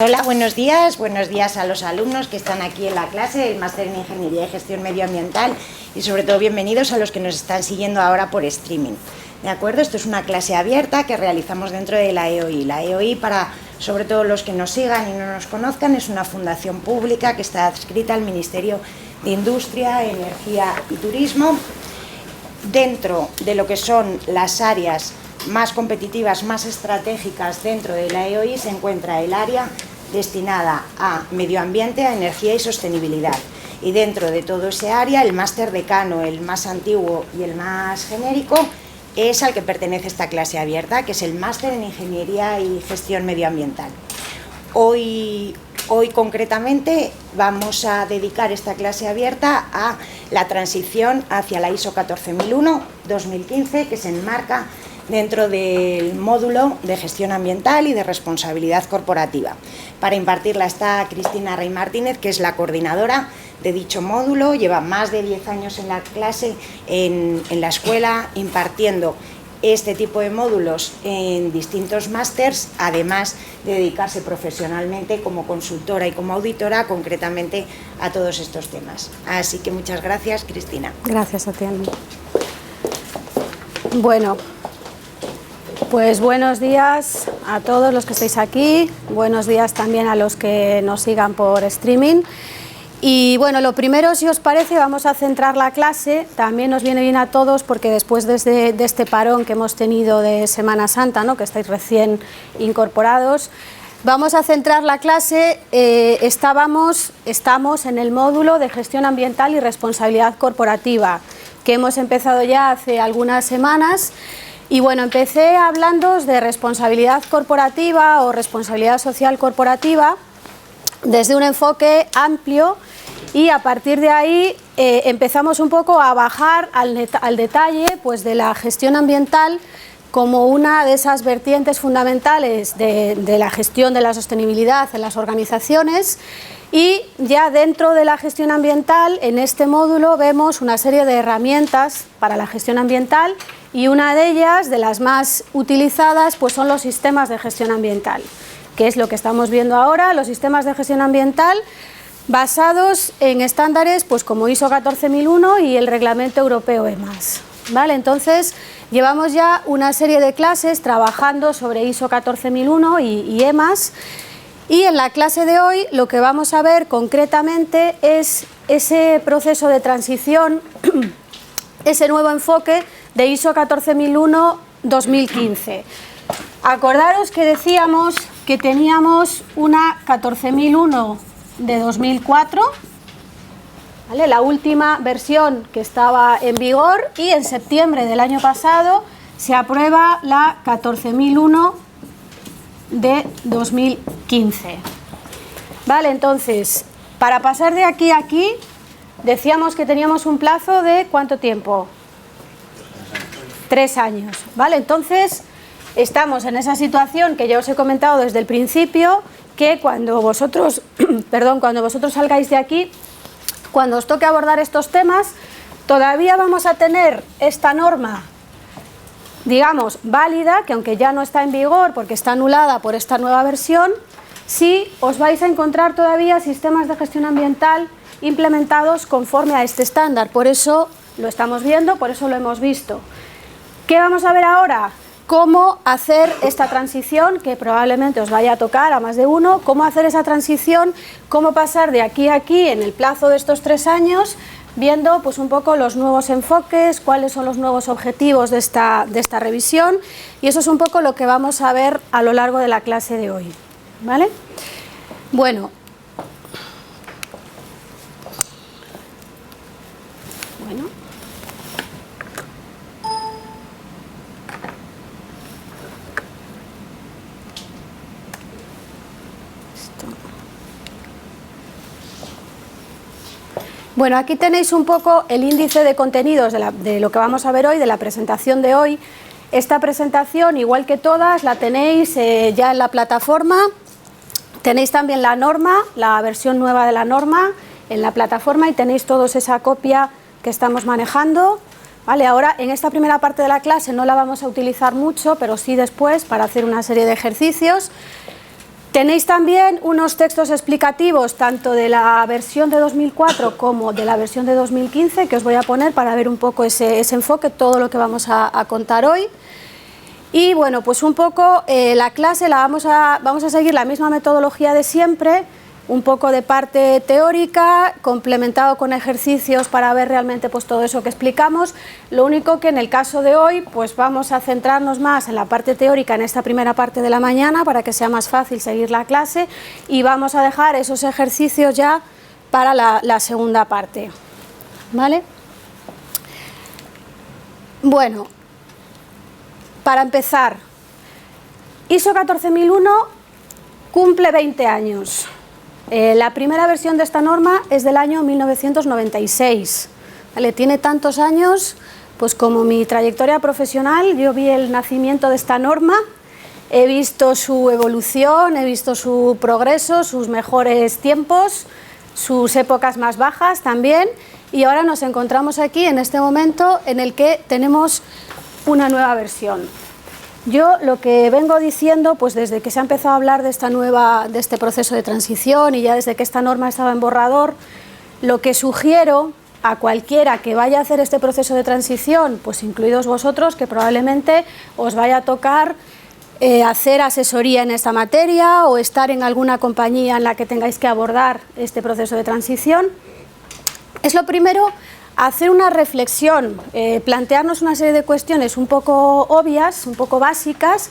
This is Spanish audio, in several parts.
Hola, buenos días a los alumnos que están aquí en la clase del Máster en Ingeniería y Gestión Medioambiental y sobre todo bienvenidos a los que nos están siguiendo ahora por streaming. ¿De acuerdo? Esto es una clase abierta que realizamos dentro de la EOI. La EOI, para sobre todo los que nos sigan y no nos conozcan, es una fundación pública que está adscrita al Ministerio de Industria, Energía y Turismo. Dentro de lo que son las áreas más competitivas, más estratégicas dentro de la EOI se encuentra el área destinada a medio ambiente, a energía y sostenibilidad. Y dentro de todo ese área, el máster decano, el más antiguo y el más genérico, es al que pertenece esta clase abierta, que es el máster en Ingeniería y Gestión Medioambiental. Hoy concretamente vamos a dedicar esta clase abierta a la transición hacia la ISO 14001-2015, que se enmarca dentro del módulo de gestión ambiental y de responsabilidad corporativa. Para impartirla está Cristina Rey Martínez, que es la coordinadora de dicho módulo, lleva más de 10 años en la clase, en la escuela, impartiendo este tipo de módulos en distintos másters, además de dedicarse profesionalmente como consultora y como auditora concretamente a todos estos temas. Así que muchas gracias, Cristina. Gracias a ti, Almi. Bueno, pues buenos días a todos los que estáis aquí, buenos días también a los que nos sigan por streaming. Y bueno, lo primero, si os parece, vamos a centrar la clase, también nos viene bien a todos porque después de este parón que hemos tenido de Semana Santa, ¿no?, que estáis recién incorporados, vamos a centrar la clase, estamos en el módulo de gestión ambiental y responsabilidad corporativa, que hemos empezado ya hace algunas semanas. Y bueno, empecé hablándoos de responsabilidad corporativa o responsabilidad social corporativa desde un enfoque amplio y a partir de ahí empezamos un poco a bajar al detalle pues, de la gestión ambiental como una de esas vertientes fundamentales de la gestión de la sostenibilidad en las organizaciones. Y ya dentro de la gestión ambiental, en este módulo vemos una serie de herramientas para la gestión ambiental y una de ellas, de las más utilizadas, pues son los sistemas de gestión ambiental, que es lo que estamos viendo ahora, los sistemas de gestión ambiental basados en estándares pues como ISO 14001 y el reglamento europeo EMAS. ¿Vale? Entonces, llevamos ya una serie de clases trabajando sobre ISO 14001 y EMAS. Y en la clase de hoy lo que vamos a ver concretamente es ese proceso de transición, ese nuevo enfoque de ISO 14001-2015. Acordaros que decíamos que teníamos una 14001 de 2004, ¿vale?, la última versión que estaba en vigor, y en septiembre del año pasado se aprueba la 14001 de 2015. Vale, entonces, para pasar de aquí a aquí, decíamos que teníamos un plazo de ¿cuánto tiempo? 3 años. Vale, entonces estamos en esa situación que ya os he comentado desde el principio, que cuando vosotros, cuando vosotros salgáis de aquí, cuando os toque abordar estos temas, todavía vamos a tener esta norma, digamos, válida, que aunque ya no está en vigor porque está anulada por esta nueva versión, sí os vais a encontrar todavía sistemas de gestión ambiental implementados conforme a este estándar. Por eso lo estamos viendo, por eso lo hemos visto. ¿Qué vamos a ver ahora? Cómo hacer esta transición, que probablemente os vaya a tocar a más de uno, cómo hacer esa transición, cómo pasar de aquí a aquí en el plazo de estos 3 años, viendo pues un poco los nuevos enfoques, cuáles son los nuevos objetivos de esta revisión, y eso es un poco lo que vamos a ver a lo largo de la clase de hoy, ¿vale? Bueno, Bueno, aquí tenéis un poco el índice de contenidos de lo que vamos a ver hoy, de la presentación de hoy. Esta presentación, igual que todas, la tenéis ya en la plataforma. Tenéis también la norma, la versión nueva de la norma en la plataforma, y tenéis todos esa copia que estamos manejando. Vale, ahora en esta primera parte de la clase no la vamos a utilizar mucho, pero sí después para hacer una serie de ejercicios. Tenéis también unos textos explicativos tanto de la versión de 2004 como de la versión de 2015 que os voy a poner para ver un poco ese enfoque, todo lo que vamos a contar hoy. Y bueno, pues un poco la clase vamos a seguir la misma metodología de siempre, un poco de parte teórica, complementado con ejercicios para ver realmente pues todo eso que explicamos. Lo único que en el caso de hoy pues vamos a centrarnos más en la parte teórica en esta primera parte de la mañana para que sea más fácil seguir la clase y vamos a dejar esos ejercicios ya para la segunda parte. ¿Vale? Bueno, para empezar, ISO 14001 cumple 20 años. La primera versión de esta norma es del año 1996. ¿Vale? Tiene tantos años, pues como mi trayectoria profesional. Yo vi el nacimiento de esta norma, he visto su evolución, he visto su progreso, sus mejores tiempos, sus épocas más bajas también, y ahora nos encontramos aquí en este momento en el que tenemos una nueva versión. Yo lo que vengo diciendo, pues desde que se ha empezado a hablar de este proceso de transición y ya desde que esta norma estaba en borrador, lo que sugiero a cualquiera que vaya a hacer este proceso de transición, pues incluidos vosotros, que probablemente os vaya a tocar hacer asesoría en esta materia o estar en alguna compañía en la que tengáis que abordar este proceso de transición, es lo primero, hacer una reflexión, plantearnos una serie de cuestiones un poco obvias, un poco básicas,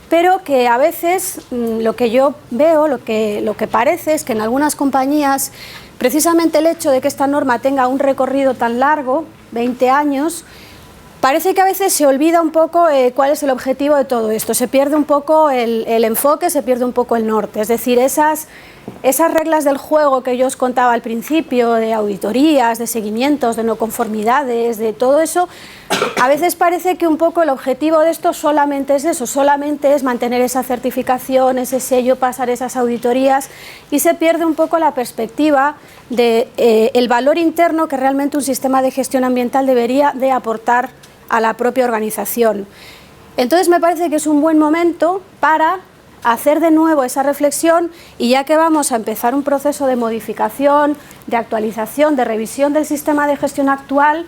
pero que a veces lo que yo veo, lo que parece es que en algunas compañías, precisamente el hecho de que esta norma tenga un recorrido tan largo, 20 años, parece que a veces se olvida un poco cuál es el objetivo de todo esto, se pierde un poco el enfoque, se pierde un poco el norte, es decir, esas reglas del juego que yo os contaba al principio, de auditorías, de seguimientos, de no conformidades, de todo eso, a veces parece que un poco el objetivo de esto solamente es eso, solamente es mantener esa certificación, ese sello, pasar esas auditorías, y se pierde un poco la perspectiva de el valor interno que realmente un sistema de gestión ambiental debería de aportar a la propia organización. Entonces me parece que es un buen momento para hacer de nuevo esa reflexión, y ya que vamos a empezar un proceso de modificación, de actualización, de revisión del sistema de gestión actual,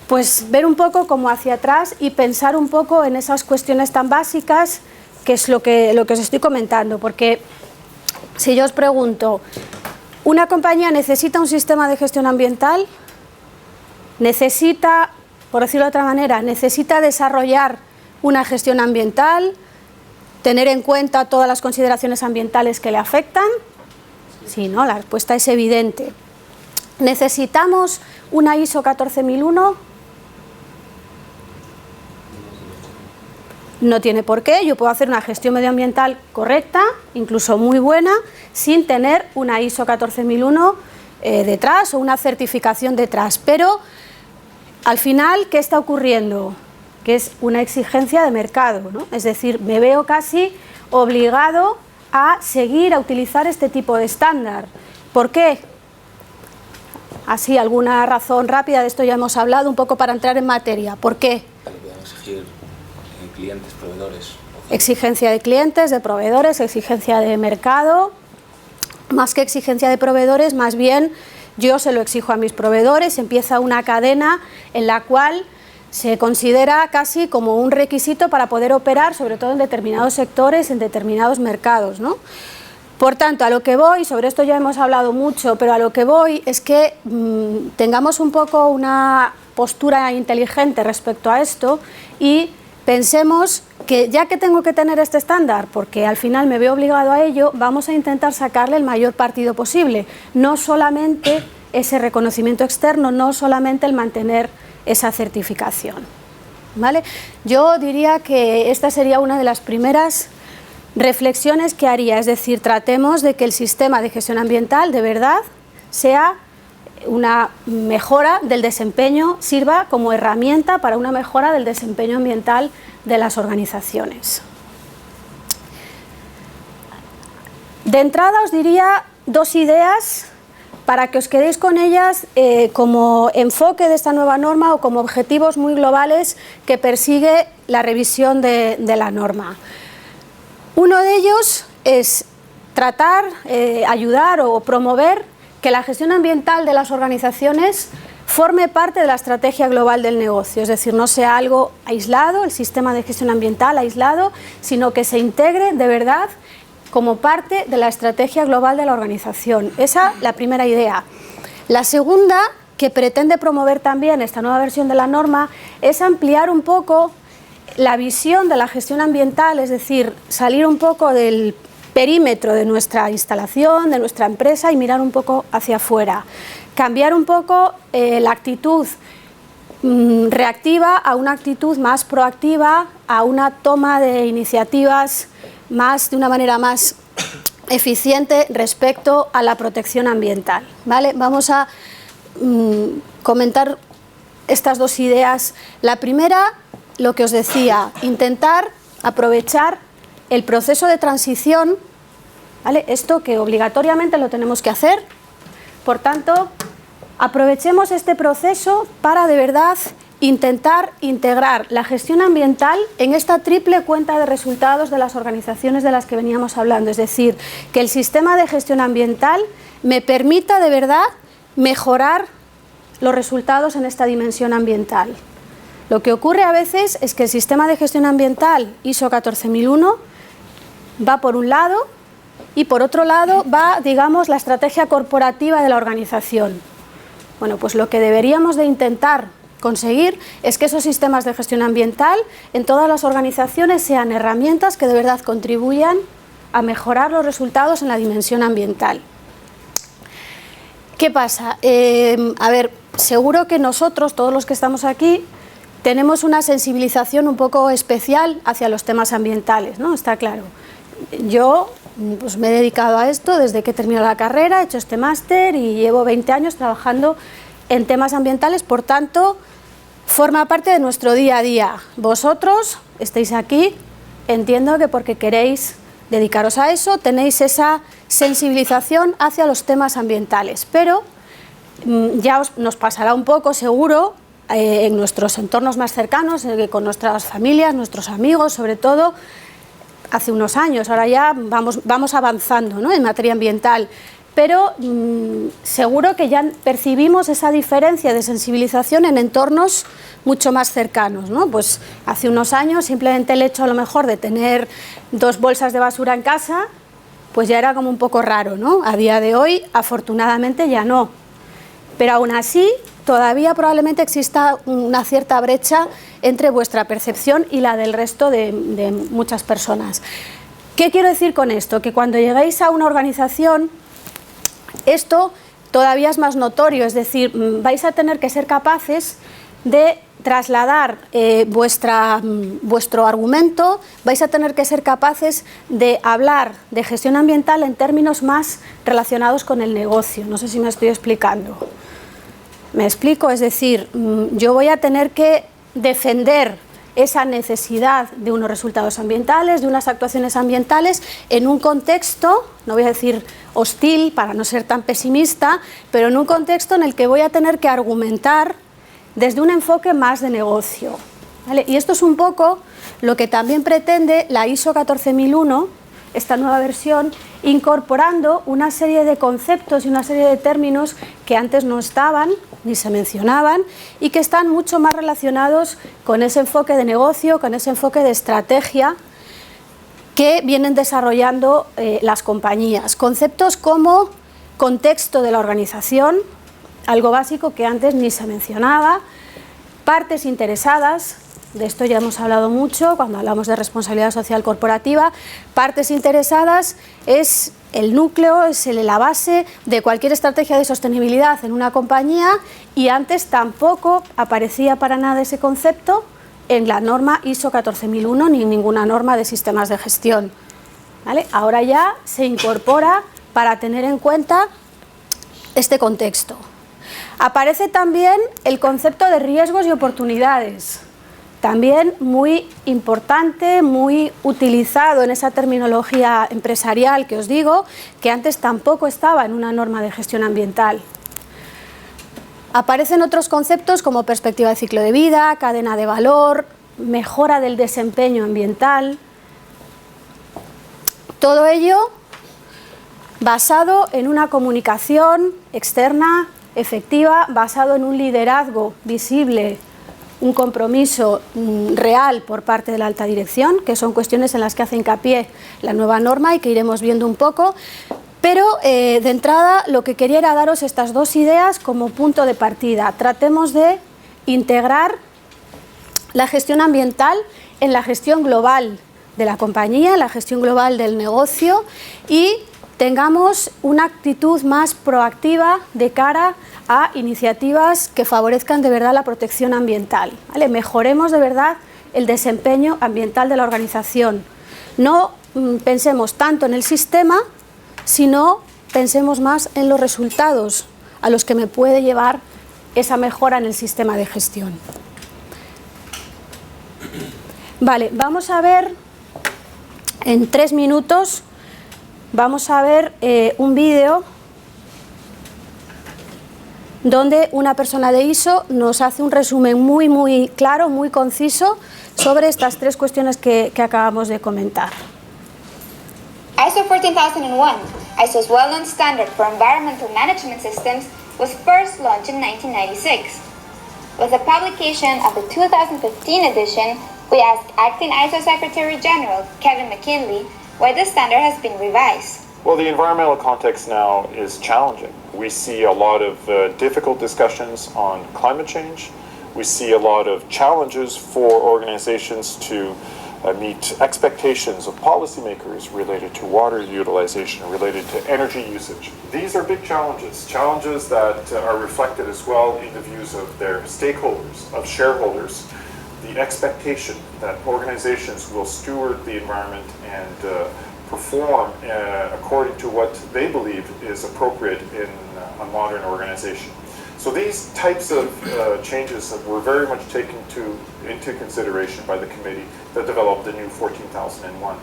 pues ver un poco como hacia atrás y pensar un poco en esas cuestiones tan básicas que es lo que os estoy comentando, porque si yo os pregunto, ¿una compañía necesita un sistema de gestión ambiental? ¿Necesita, por decirlo de otra manera, necesita desarrollar una gestión ambiental, tener en cuenta todas las consideraciones ambientales que le afectan? Sí, ¿no? La respuesta es evidente. ¿Necesitamos una ISO 14001? No tiene por qué. Yo puedo hacer una gestión medioambiental correcta, incluso muy buena, sin tener una ISO 14001 detrás o una certificación detrás. Pero al final, ¿qué está ocurriendo? Que es una exigencia de mercado, ¿no? Es decir, me veo casi obligado a seguir a utilizar este tipo de estándar. ¿Por qué? Así, alguna razón rápida, de esto ya hemos hablado, un poco para entrar en materia. ¿Por qué? Para que puedan exigir clientes, proveedores. Exigencia de clientes, de proveedores, exigencia de mercado. Más que exigencia de proveedores, más bien yo se lo exijo a mis proveedores, empieza una cadena en la cual se considera casi como un requisito para poder operar, sobre todo en determinados sectores, en determinados mercados, ¿no? Por tanto, a lo que voy, sobre esto ya hemos hablado mucho, pero a lo que voy es que tengamos un poco una postura inteligente respecto a esto y pensemos que ya que tengo que tener este estándar, porque al final me veo obligado a ello, vamos a intentar sacarle el mayor partido posible, no solamente ese reconocimiento externo, no solamente el mantener esa certificación, ¿vale? Yo diría que esta sería una de las primeras reflexiones que haría, es decir, tratemos de que el sistema de gestión ambiental de verdad sea una mejora del desempeño, sirva como herramienta para una mejora del desempeño ambiental de las organizaciones. De entrada os diría dos ideas para que os quedéis con ellas como enfoque de esta nueva norma o como objetivos muy globales que persigue la revisión de la norma. Uno de ellos es tratar, ayudar o promover que la gestión ambiental de las organizaciones forme parte de la estrategia global del negocio, es decir, no sea algo aislado, el sistema de gestión ambiental aislado, sino que se integre de verdad como parte de la estrategia global de la organización. Esa es la primera idea. La segunda, que pretende promover también esta nueva versión de la norma, es ampliar un poco la visión de la gestión ambiental, es decir, salir un poco del perímetro de nuestra instalación, de nuestra empresa y mirar un poco hacia afuera. Cambiar un poco la actitud reactiva a una actitud más proactiva, a una toma de iniciativas de una manera más eficiente respecto a la protección ambiental, ¿vale? Vamos a comentar estas dos ideas. La primera, lo que os decía, intentar aprovechar el proceso de transición, ¿vale? Esto que obligatoriamente lo tenemos que hacer, por tanto, aprovechemos este proceso para de verdad intentar integrar la gestión ambiental en esta triple cuenta de resultados de las organizaciones de las que veníamos hablando, es decir, que el sistema de gestión ambiental me permita de verdad mejorar los resultados en esta dimensión ambiental. Lo que ocurre a veces es que el sistema de gestión ambiental ISO 14001 va por un lado y por otro lado va, digamos, la estrategia corporativa de la organización. Bueno, pues lo que deberíamos de intentar conseguir es que esos sistemas de gestión ambiental en todas las organizaciones sean herramientas que de verdad contribuyan a mejorar los resultados en la dimensión ambiental. ¿Qué pasa? A ver, seguro que nosotros, todos los que estamos aquí, tenemos una sensibilización un poco especial hacia los temas ambientales, ¿no? Está claro. Yo pues, me he dedicado a esto desde que terminé la carrera, he hecho este máster y llevo 20 años trabajando en temas ambientales, por tanto, forma parte de nuestro día a día. Vosotros estáis aquí, entiendo que porque queréis dedicaros a eso, tenéis esa sensibilización hacia los temas ambientales, pero ya nos pasará un poco, seguro, en nuestros entornos más cercanos, con nuestras familias, nuestros amigos, sobre todo, hace unos años, ahora ya vamos avanzando, ¿no?, en materia ambiental, pero seguro que ya percibimos esa diferencia de sensibilización en entornos mucho más cercanos, ¿no? Pues hace unos años simplemente el hecho a lo mejor de tener 2 bolsas de basura en casa, pues ya era como un poco raro, ¿no? A día de hoy, afortunadamente ya no, pero aún así todavía probablemente exista una cierta brecha entre vuestra percepción y la del resto de muchas personas. ¿Qué quiero decir con esto? Que cuando lleguéis a una organización, esto todavía es más notorio, es decir, vais a tener que ser capaces de trasladar vuestro argumento, vais a tener que ser capaces de hablar de gestión ambiental en términos más relacionados con el negocio. No sé si me estoy explicando. ¿Me explico? Es decir, yo voy a tener que defender esa necesidad de unos resultados ambientales, de unas actuaciones ambientales en un contexto, no voy a decir hostil para no ser tan pesimista, pero en un contexto en el que voy a tener que argumentar desde un enfoque más de negocio, ¿vale? Y esto es un poco lo que también pretende la ISO 14001, esta nueva versión, incorporando una serie de conceptos y una serie de términos que antes no estaban ni se mencionaban y que están mucho más relacionados con ese enfoque de negocio, con ese enfoque de estrategia que vienen desarrollando las compañías. Conceptos como contexto de la organización, algo básico que antes ni se mencionaba, partes interesadas, de esto ya hemos hablado mucho cuando hablamos de responsabilidad social corporativa. Partes interesadas es el núcleo, es la base de cualquier estrategia de sostenibilidad en una compañía y antes tampoco aparecía para nada ese concepto en la norma ISO 14001 ni en ninguna norma de sistemas de gestión, ¿vale? Ahora ya se incorpora para tener en cuenta este contexto. Aparece también el concepto de riesgos y oportunidades, también muy importante, muy utilizado en esa terminología empresarial que os digo, que antes tampoco estaba en una norma de gestión ambiental. Aparecen otros conceptos como perspectiva de ciclo de vida, cadena de valor, mejora del desempeño ambiental. Todo ello basado en una comunicación externa efectiva, basado en un liderazgo visible, un compromiso real por parte de la alta dirección, que son cuestiones en las que hace hincapié la nueva norma y que iremos viendo un poco. Pero de entrada lo que quería era daros estas dos ideas como punto de partida. Tratemos de integrar la gestión ambiental en la gestión global de la compañía, en la gestión global del negocio, y tengamos una actitud más proactiva de cara a iniciativas que favorezcan de verdad la protección ambiental, ¿vale? Mejoremos de verdad el desempeño ambiental de la organización. No pensemos tanto en el sistema, sino pensemos más en los resultados a los que me puede llevar esa mejora en el sistema de gestión. Vale, vamos a ver en 3 minutos, vamos a ver un vídeo donde una persona de ISO nos hace un resumen muy claro, muy conciso sobre estas 3 cuestiones que acabamos de comentar. ISO 14001, ISO's well-known standard for environmental management systems, was first launched in 1996. With the publication of the 2015 edition, we asked Acting ISO Secretary General Kevin McKinley why the standard has been revised. Well, the environmental context now is challenging. We see a lot of difficult discussions on climate change. We see a lot of challenges for organizations to meet expectations of policymakers related to water utilization, related to energy usage. These are big challenges, challenges that are reflected as well in the views of their stakeholders, of shareholders, the expectation that organizations will steward the environment and perform according to what they believe is appropriate in a modern organization. So these types of changes were very much taken into consideration by the committee that developed the new 14001.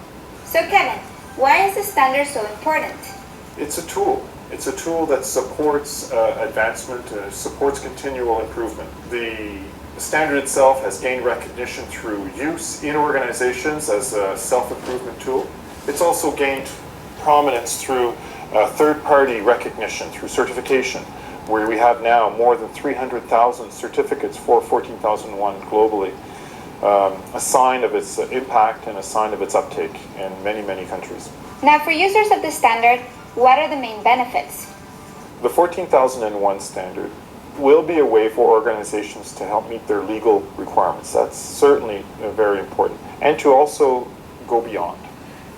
So Kevin, why is the standard so important? It's a tool. It's a tool that supports advancement, supports continual improvement. The standard itself has gained recognition through use in organizations as a self-improvement tool. It's also gained prominence through third-party recognition, through certification, where we have now more than 300,000 certificates for 14001 globally, a sign of its impact and a sign of its uptake in many countries. Now, for users of the standard, what are the main benefits? The 14001 standard will be a way for organizations to help meet their legal requirements. That's certainly very important. And to also go beyond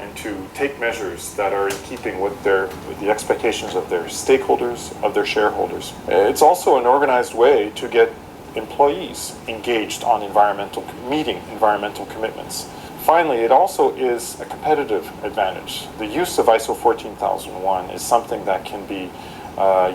and to take measures that are in keeping with the expectations of their stakeholders, of their shareholders. It's also an organized way to get employees engaged on meeting environmental commitments. Finally, it also is a competitive advantage. The use of ISO 14001 is something that can be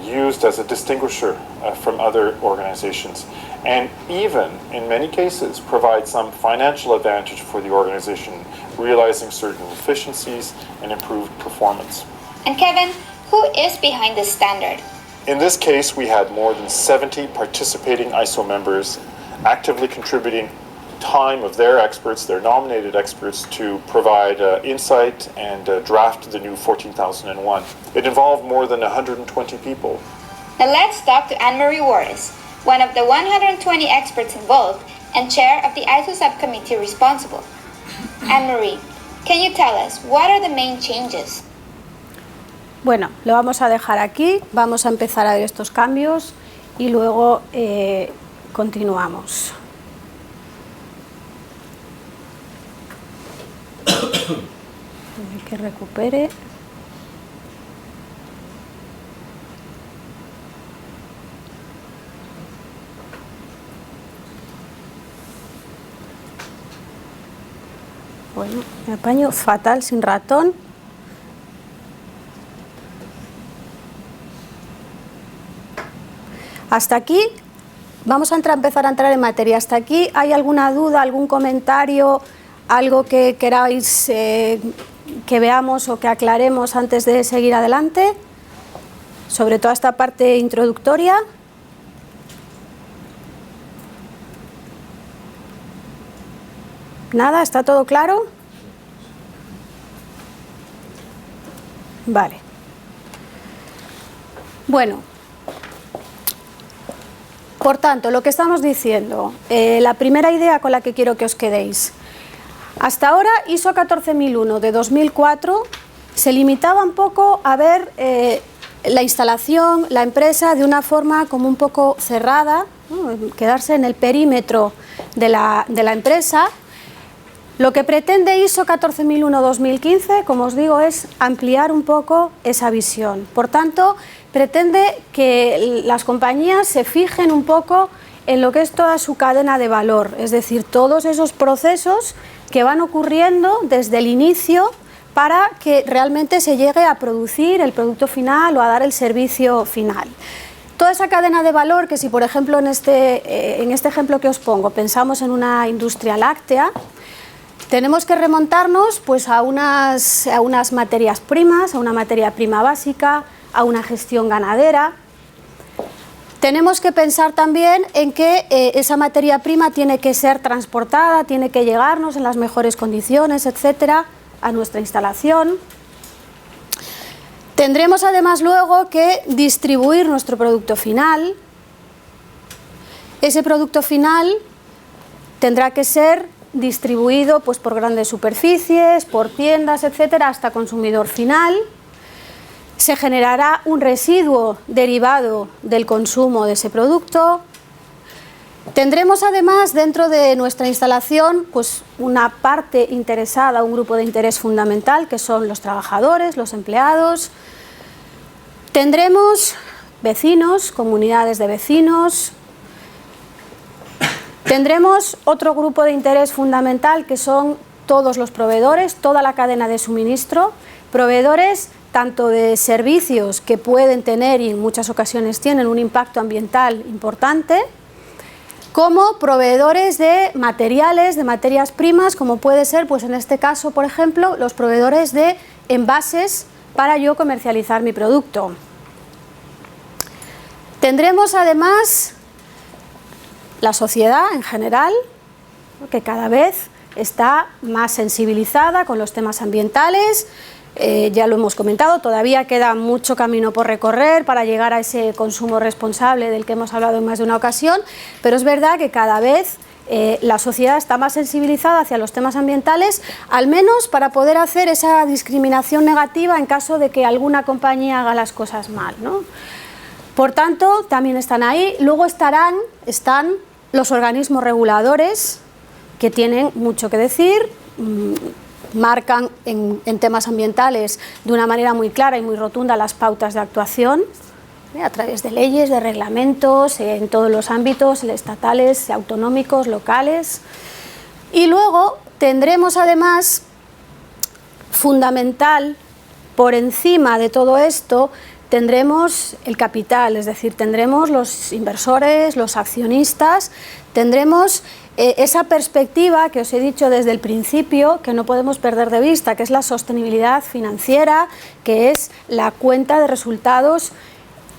used as a distinguisher from other organizations, and even in many cases provide some financial advantage for the organization, realizing certain efficiencies and improved performance. And Kevin, who is behind this standard? In this case, we had more than 70 participating ISO members actively contributing time of their experts, their nominated experts, to provide insight and draft the new 14001. It involved more than 120 people. Now let's talk to Anne-Marie Warris, one of the 120 experts involved and chair of the ISO subcommittee responsible. Anne-Marie, can you tell us what are the main changes? Bueno, lo vamos a dejar aquí, vamos a empezar a ver estos cambios y luego continuamos. Que recupere. Bueno, me apaño fatal sin ratón. Hasta aquí, vamos a empezar a entrar en materia. Hasta aquí, ¿hay alguna duda, algún comentario, algo que queráis que veamos o que aclaremos antes de seguir adelante? Sobre toda esta parte introductoria. ¿Nada? ¿Está todo claro? Vale. Bueno, por tanto, lo que estamos diciendo, la primera idea con la que quiero que os quedéis. Hasta ahora, ISO 14001 de 2004 se limitaba un poco a ver la instalación, la empresa, de una forma como un poco cerrada, ¿no? Quedarse en el perímetro de la empresa. Lo que pretende ISO 14001-2015, como os digo, es ampliar un poco esa visión. Por tanto, pretende que las compañías se fijen un poco en lo que es toda su cadena de valor, es decir, todos esos procesos que van ocurriendo desde el inicio para que realmente se llegue a producir el producto final o a dar el servicio final. Toda esa cadena de valor que, si por ejemplo en este ejemplo que os pongo pensamos en una industria láctea, tenemos que remontarnos pues a unas materias primas, a una materia prima básica, a una gestión ganadera. Tenemos que pensar también en que esa materia prima tiene que ser transportada, tiene que llegarnos en las mejores condiciones, etcétera, a nuestra instalación. Tendremos además luego que distribuir nuestro producto final. Ese producto final tendrá que ser distribuido pues, por grandes superficies, por tiendas, etcétera, hasta consumidor final. Se generará un residuo derivado del consumo de ese producto. Tendremos además dentro de nuestra instalación pues, una parte interesada, un grupo de interés fundamental, que son los trabajadores, los empleados. Tendremos vecinos, comunidades de vecinos. Tendremos otro grupo de interés fundamental, que son todos los proveedores, toda la cadena de suministro, proveedores tanto de servicios que pueden tener y en muchas ocasiones tienen un impacto ambiental importante, como proveedores de materiales, de materias primas, como puede ser, pues en este caso, por ejemplo, los proveedores de envases para yo comercializar mi producto. Tendremos además la sociedad en general, que cada vez está más sensibilizada con los temas ambientales. Ya lo hemos comentado, todavía queda mucho camino por recorrer para llegar a ese consumo responsable del que hemos hablado en más de una ocasión, pero es verdad que cada vez la sociedad está más sensibilizada hacia los temas ambientales, al menos para poder hacer esa discriminación negativa en caso de que alguna compañía haga las cosas mal, ¿no? Por tanto, también están ahí. Luego están los organismos reguladores, que tienen mucho que decir, marcan en temas ambientales de una manera muy clara y muy rotunda las pautas de actuación, a través de leyes, de reglamentos, en todos los ámbitos, estatales, autonómicos, locales. Y luego tendremos además, fundamental, por encima de todo esto, tendremos el capital, es decir, tendremos los inversores, los accionistas, tendremos esa perspectiva que os he dicho desde el principio, que no podemos perder de vista, que es la sostenibilidad financiera, que es la cuenta de resultados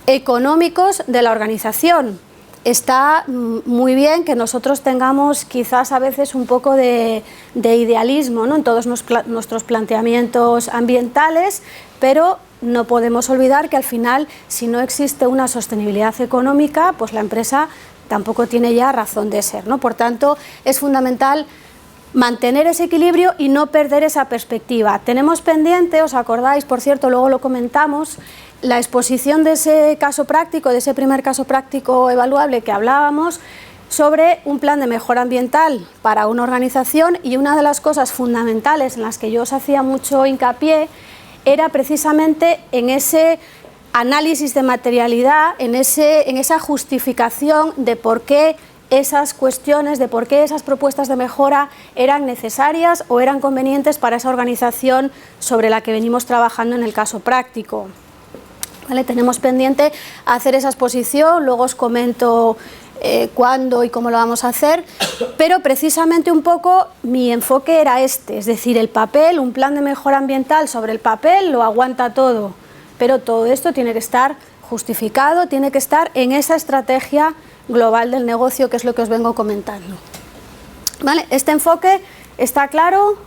económicos de la organización. Está muy bien que nosotros tengamos quizás a veces un poco de idealismo, ¿no?, en todos nuestros planteamientos ambientales, pero no podemos olvidar que al final, si no existe una sostenibilidad económica, pues la empresa tampoco tiene ya razón de ser, ¿no? Por tanto, es fundamental mantener ese equilibrio y no perder esa perspectiva. Tenemos pendiente, ¿os acordáis? Por cierto, luego lo comentamos, la exposición de ese caso práctico, de ese primer caso práctico evaluable que hablábamos, sobre un plan de mejora ambiental para una organización, y una de las cosas fundamentales en las que yo os hacía mucho hincapié era precisamente en ese análisis de materialidad, en esa justificación de por qué esas cuestiones, de por qué esas propuestas de mejora eran necesarias o eran convenientes para esa organización sobre la que venimos trabajando en el caso práctico. ¿Vale? Tenemos pendiente hacer esa exposición, luego os comento cuándo y cómo lo vamos a hacer, pero precisamente un poco mi enfoque era este, es decir, el papel, un plan de mejora ambiental sobre el papel lo aguanta todo, pero todo esto tiene que estar justificado, tiene que estar en esa estrategia global del negocio, que es lo que os vengo comentando. ¿Vale? Este enfoque está claro,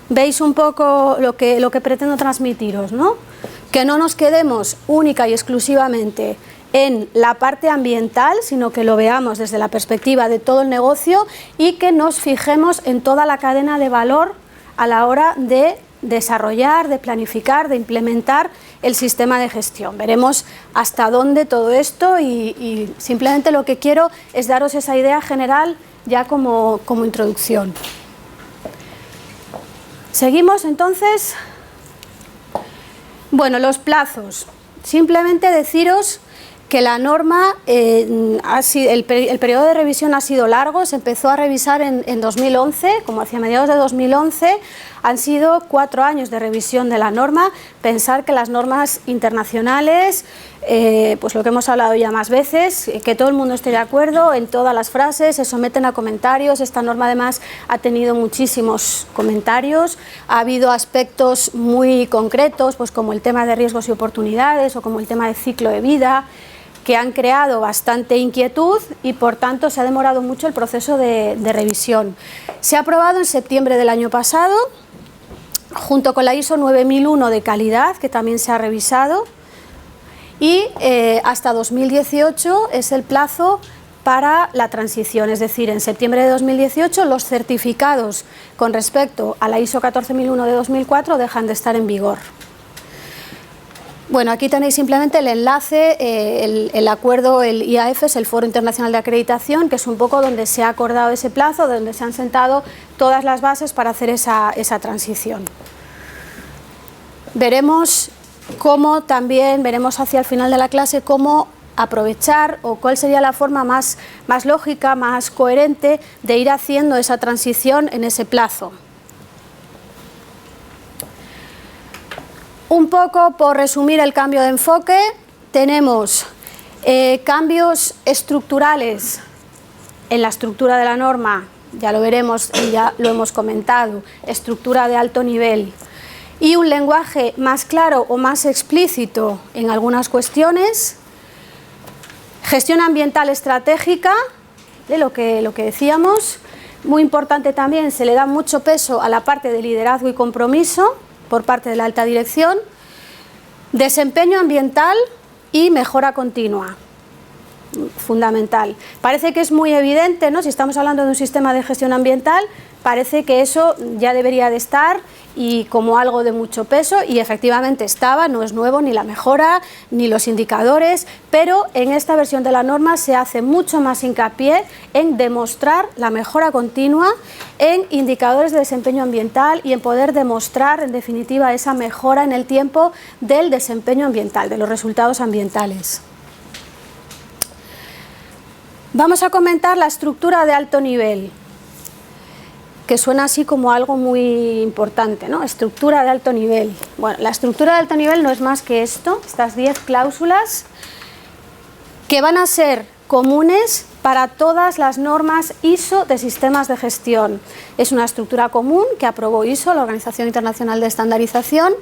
veis un poco lo que pretendo transmitiros, ¿no? que no nos quedemos única y exclusivamente en la parte ambiental, sino que lo veamos desde la perspectiva de todo el negocio y que nos fijemos en toda la cadena de valor a la hora de desarrollar, de planificar, de implementar el sistema de gestión. Veremos hasta dónde todo esto y simplemente lo que quiero es daros esa idea general ya como introducción. Seguimos entonces. Bueno, los plazos. Simplemente deciros que la norma, el periodo de revisión ha sido largo, se empezó a revisar en 2011, como hacia mediados de 2011, han sido 4 años de revisión de la norma. Pensar que las normas internacionales, pues lo que hemos hablado ya más veces, que todo el mundo esté de acuerdo en todas las frases, se someten a comentarios. Esta norma además ha tenido muchísimos comentarios, ha habido aspectos muy concretos, pues como el tema de riesgos y oportunidades o como el tema de ciclo de vida, que han creado bastante inquietud y por tanto se ha demorado mucho el proceso de revisión. Se ha aprobado en septiembre del año pasado, junto con la ISO 9001 de calidad, que también se ha revisado, y hasta 2018 es el plazo para la transición, es decir, en septiembre de 2018 los certificados con respecto a la ISO 14001 de 2004 dejan de estar en vigor. Bueno, aquí tenéis simplemente el enlace, el acuerdo, el IAF es el Foro Internacional de Acreditación, que es un poco donde se ha acordado ese plazo, donde se han sentado todas las bases para hacer esa transición. Veremos cómo también, veremos hacia el final de la clase, cómo aprovechar o cuál sería la forma más lógica, más coherente de ir haciendo esa transición en ese plazo. Un poco por resumir el cambio de enfoque, tenemos cambios estructurales en la estructura de la norma, ya lo veremos y ya lo hemos comentado, estructura de alto nivel, y un lenguaje más claro o más explícito en algunas cuestiones, gestión ambiental estratégica, de lo que decíamos, muy importante también, se le da mucho peso a la parte de liderazgo y compromiso por parte de la alta dirección, desempeño ambiental y mejora continua, fundamental. Parece que es muy evidente, ¿no? Si estamos hablando de un sistema de gestión ambiental, parece que eso ya debería de estar y como algo de mucho peso, y efectivamente estaba, no es nuevo ni la mejora ni los indicadores, pero en esta versión de la norma se hace mucho más hincapié en demostrar la mejora continua en indicadores de desempeño ambiental y en poder demostrar en definitiva esa mejora en el tiempo del desempeño ambiental, de los resultados ambientales. Vamos a comentar la estructura de alto nivel, que suena así como algo muy importante, ¿no? Estructura de alto nivel. Bueno, la estructura de alto nivel no es más que esto, estas 10 cláusulas que van a ser comunes para todas las normas ISO de sistemas de gestión. Es una estructura común que aprobó ISO, la Organización Internacional de Estandarización,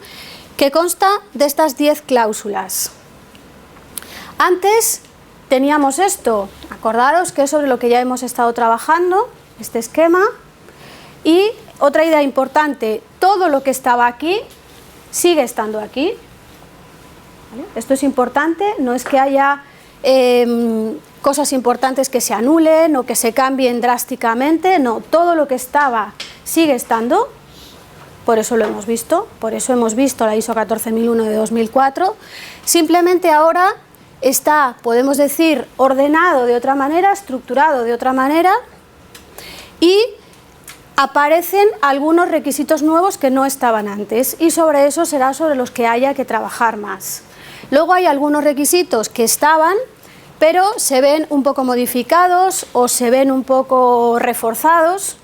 que consta de estas 10 cláusulas. Antes teníamos esto, acordaros que es sobre lo que ya hemos estado trabajando, este esquema. Y otra idea importante, todo lo que estaba aquí sigue estando aquí. ¿Vale? Esto es importante, no es que haya cosas importantes que se anulen o que se cambien drásticamente, no, todo lo que estaba sigue estando, por eso lo hemos visto, por eso hemos visto la ISO 14001 de 2004, simplemente ahora está, podemos decir, ordenado de otra manera, estructurado de otra manera y aparecen algunos requisitos nuevos que no estaban antes y sobre eso será sobre los que haya que trabajar más. Luego hay algunos requisitos que estaban, pero se ven un poco modificados o se ven un poco reforzados,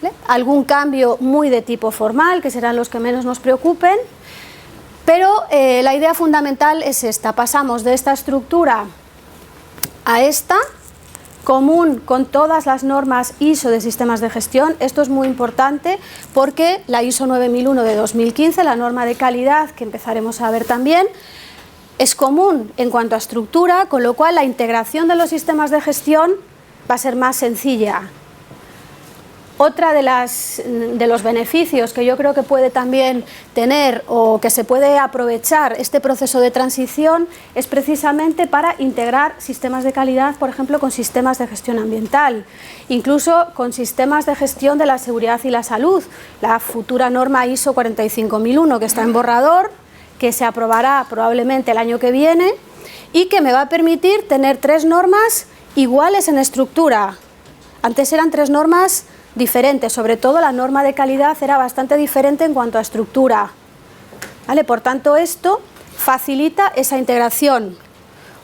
¿vale? Algún cambio muy de tipo formal, que serán los que menos nos preocupen, pero la idea fundamental es esta, pasamos de esta estructura a esta, común con todas las normas ISO de sistemas de gestión. Esto es muy importante porque la ISO 9001 de 2015, la norma de calidad que empezaremos a ver también, es común en cuanto a estructura, con lo cual la integración de los sistemas de gestión va a ser más sencilla. Otra de los beneficios que yo creo que puede también tener o que se puede aprovechar este proceso de transición es precisamente para integrar sistemas de calidad, por ejemplo, con sistemas de gestión ambiental, incluso con sistemas de gestión de la seguridad y la salud. La futura norma ISO 45001 que está en borrador, que se aprobará probablemente el año que viene y que me va a permitir tener 3 normas iguales en estructura. Antes eran 3 normas diferentes, sobre todo la norma de calidad era bastante diferente en cuanto a estructura, ¿vale? Por tanto, esto facilita esa integración.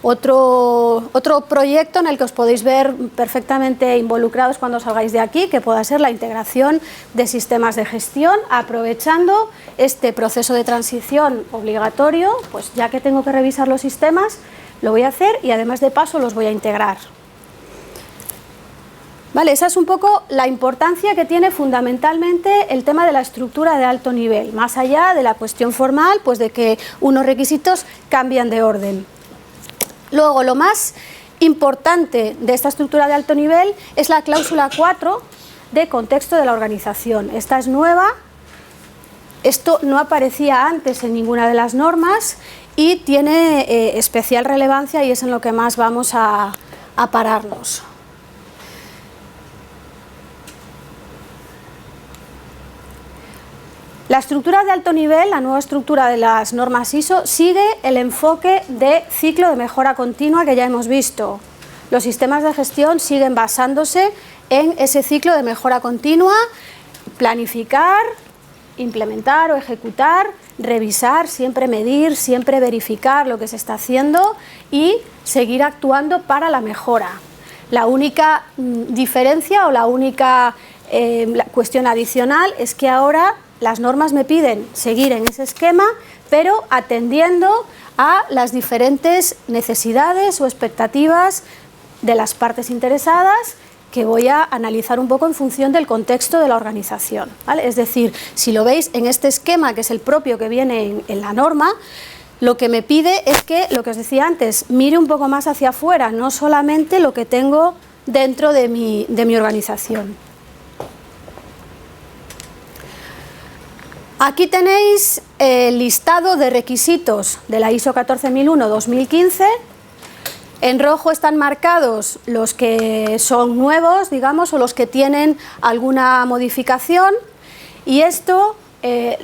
Otro proyecto en el que os podéis ver perfectamente involucrados cuando salgáis de aquí, que pueda ser la integración de sistemas de gestión, aprovechando este proceso de transición obligatorio, pues ya que tengo que revisar los sistemas, lo voy a hacer y además de paso los voy a integrar. Vale, esa es un poco la importancia que tiene fundamentalmente el tema de la estructura de alto nivel, más allá de la cuestión formal, pues de que unos requisitos cambian de orden. Luego, lo más importante de esta estructura de alto nivel es la cláusula 4 de contexto de la organización. Esta es nueva, esto no aparecía antes en ninguna de las normas y tiene especial relevancia y es en lo que más vamos a pararnos. La estructura de alto nivel, la nueva estructura de las normas ISO, sigue el enfoque de ciclo de mejora continua que ya hemos visto. Los sistemas de gestión siguen basándose en ese ciclo de mejora continua, planificar, implementar o ejecutar, revisar, siempre medir, siempre verificar lo que se está haciendo y seguir actuando para la mejora. La única diferencia o la única cuestión adicional es que ahora las normas me piden seguir en ese esquema, pero atendiendo a las diferentes necesidades o expectativas de las partes interesadas que voy a analizar un poco en función del contexto de la organización, ¿vale? Es decir, si lo veis en este esquema, que es el propio que viene en la norma, lo que me pide es que, lo que os decía antes, mire un poco más hacia afuera, no solamente lo que tengo dentro de mi organización. Aquí tenéis el listado de requisitos de la ISO 14001-2015. En rojo están marcados los que son nuevos, digamos, o los que tienen alguna modificación. Y esto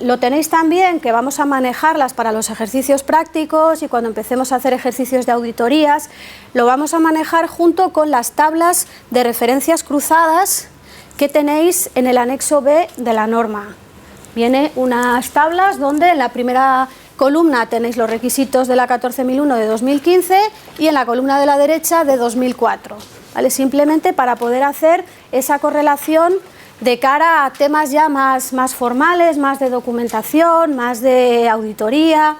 lo tenéis también, que vamos a manejarlas para los ejercicios prácticos y cuando empecemos a hacer ejercicios de auditorías, lo vamos a manejar junto con las tablas de referencias cruzadas que tenéis en el anexo B de la norma. Viene unas tablas donde en la primera columna tenéis los requisitos de la 14001 de 2015 y en la columna de la derecha de 2004, ¿vale? Simplemente para poder hacer esa correlación de cara a temas ya más formales, más de documentación, más de auditoría.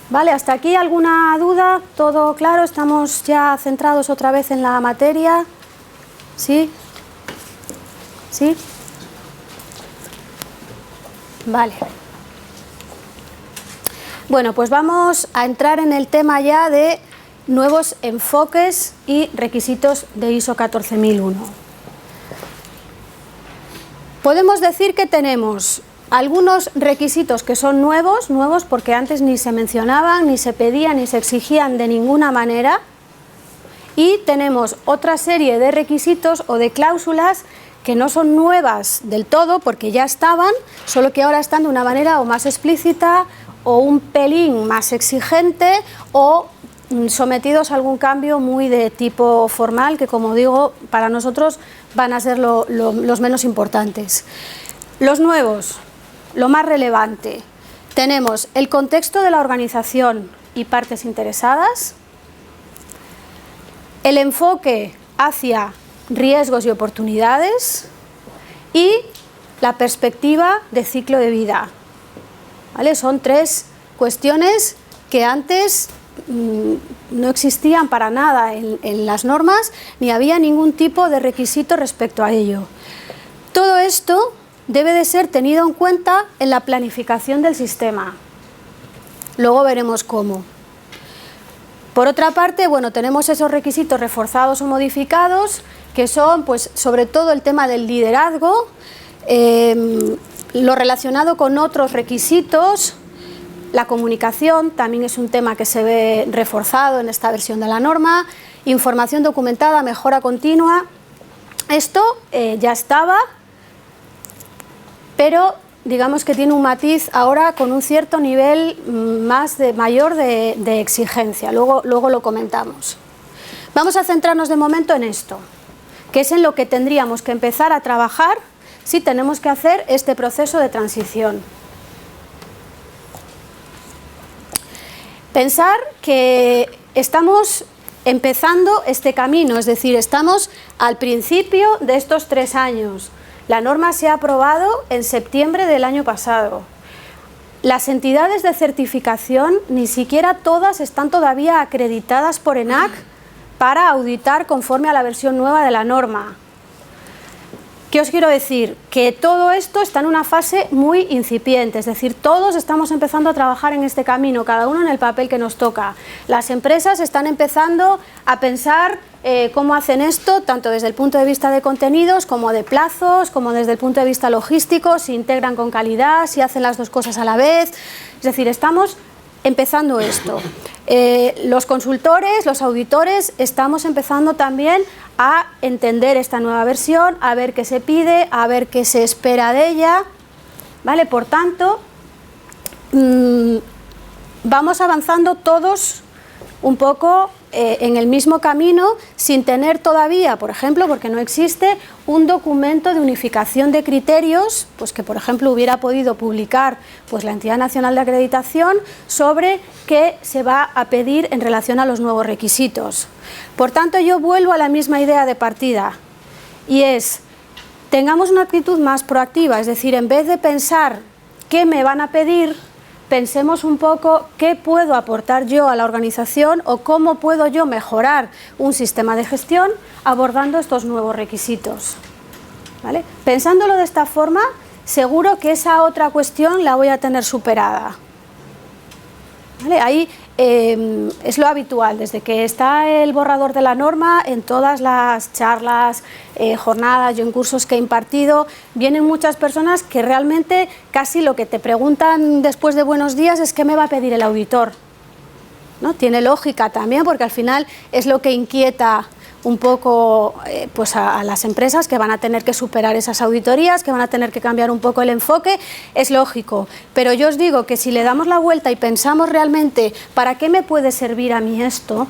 ¿Vale? ¿Hasta aquí alguna duda? ¿Todo claro? ¿Estamos ya centrados otra vez en la materia? ¿Sí? ¿Sí? Vale. Bueno, pues vamos a entrar en el tema ya de nuevos enfoques y requisitos de ISO 14001. Podemos decir que tenemos algunos requisitos que son nuevos porque antes ni se mencionaban, ni se pedían, ni se exigían de ninguna manera, y tenemos otra serie de requisitos o de cláusulas que no son nuevas del todo porque ya estaban, solo que ahora están de una manera o más explícita o un pelín más exigente o sometidos a algún cambio muy de tipo formal que, como digo, para nosotros van a ser los menos importantes. Los nuevos, lo más relevante, tenemos el contexto de la organización y partes interesadas, el enfoque hacia riesgos y oportunidades y la perspectiva de ciclo de vida, ¿vale? Son 3 cuestiones que antes no existían para nada en las normas, ni había ningún tipo de requisito respecto a ello. Todo esto debe de ser tenido en cuenta en la planificación del sistema. Luego veremos cómo. Por otra parte, bueno, tenemos esos requisitos reforzados o modificados que son pues sobre todo el tema del liderazgo, lo relacionado con otros requisitos. La comunicación también es un tema que se ve reforzado en esta versión de la norma. Información documentada, mejora continua. Esto ya estaba, pero digamos que tiene un matiz ahora con un cierto nivel mayor de exigencia. Luego lo comentamos. Vamos a centrarnos de momento en esto, que es en lo que tendríamos que empezar a trabajar si tenemos que hacer este proceso de transición. Pensar que estamos empezando este camino, es decir, estamos al principio de estos 3 años. La norma se ha aprobado en septiembre del año pasado. Las entidades de certificación ni siquiera todas están todavía acreditadas por ENAC para auditar conforme a la versión nueva de la norma. ¿Qué os quiero decir? Que todo esto está en una fase muy incipiente, es decir, todos estamos empezando a trabajar en este camino, cada uno en el papel que nos toca. Las empresas están empezando a pensar cómo hacen esto, tanto desde el punto de vista de contenidos, como de plazos, como desde el punto de vista logístico, si integran con calidad, si hacen las dos cosas a la vez. Es decir, estamos empezando esto. Los consultores, los auditores, estamos empezando también a entender esta nueva versión, a ver qué se pide, a ver qué se espera de ella, ¿vale? Por tanto, vamos avanzando todos un poco en el mismo camino, sin tener todavía, por ejemplo, porque no existe, un documento de unificación de criterios, pues que por ejemplo hubiera podido publicar pues la Entidad Nacional de Acreditación sobre qué se va a pedir en relación a los nuevos requisitos. Por tanto, yo vuelvo a la misma idea de partida, y es, tengamos una actitud más proactiva, es decir, en vez de pensar qué me van a pedir, pensemos un poco qué puedo aportar yo a la organización o cómo puedo yo mejorar un sistema de gestión abordando estos nuevos requisitos, ¿vale? Pensándolo de esta forma, seguro que esa otra cuestión la voy a tener superada, ¿vale? Ahí es lo habitual, desde que está el borrador de la norma, en todas las charlas, jornadas, yo en cursos que he impartido, vienen muchas personas que realmente casi lo que te preguntan después de buenos días es qué me va a pedir el auditor, ¿no? Tiene lógica también, porque al final es lo que inquieta un poco pues a las empresas, que van a tener que superar esas auditorías, que van a tener que cambiar un poco el enfoque, es lógico. Pero yo os digo que si le damos la vuelta y pensamos realmente ¿para qué me puede servir a mí esto?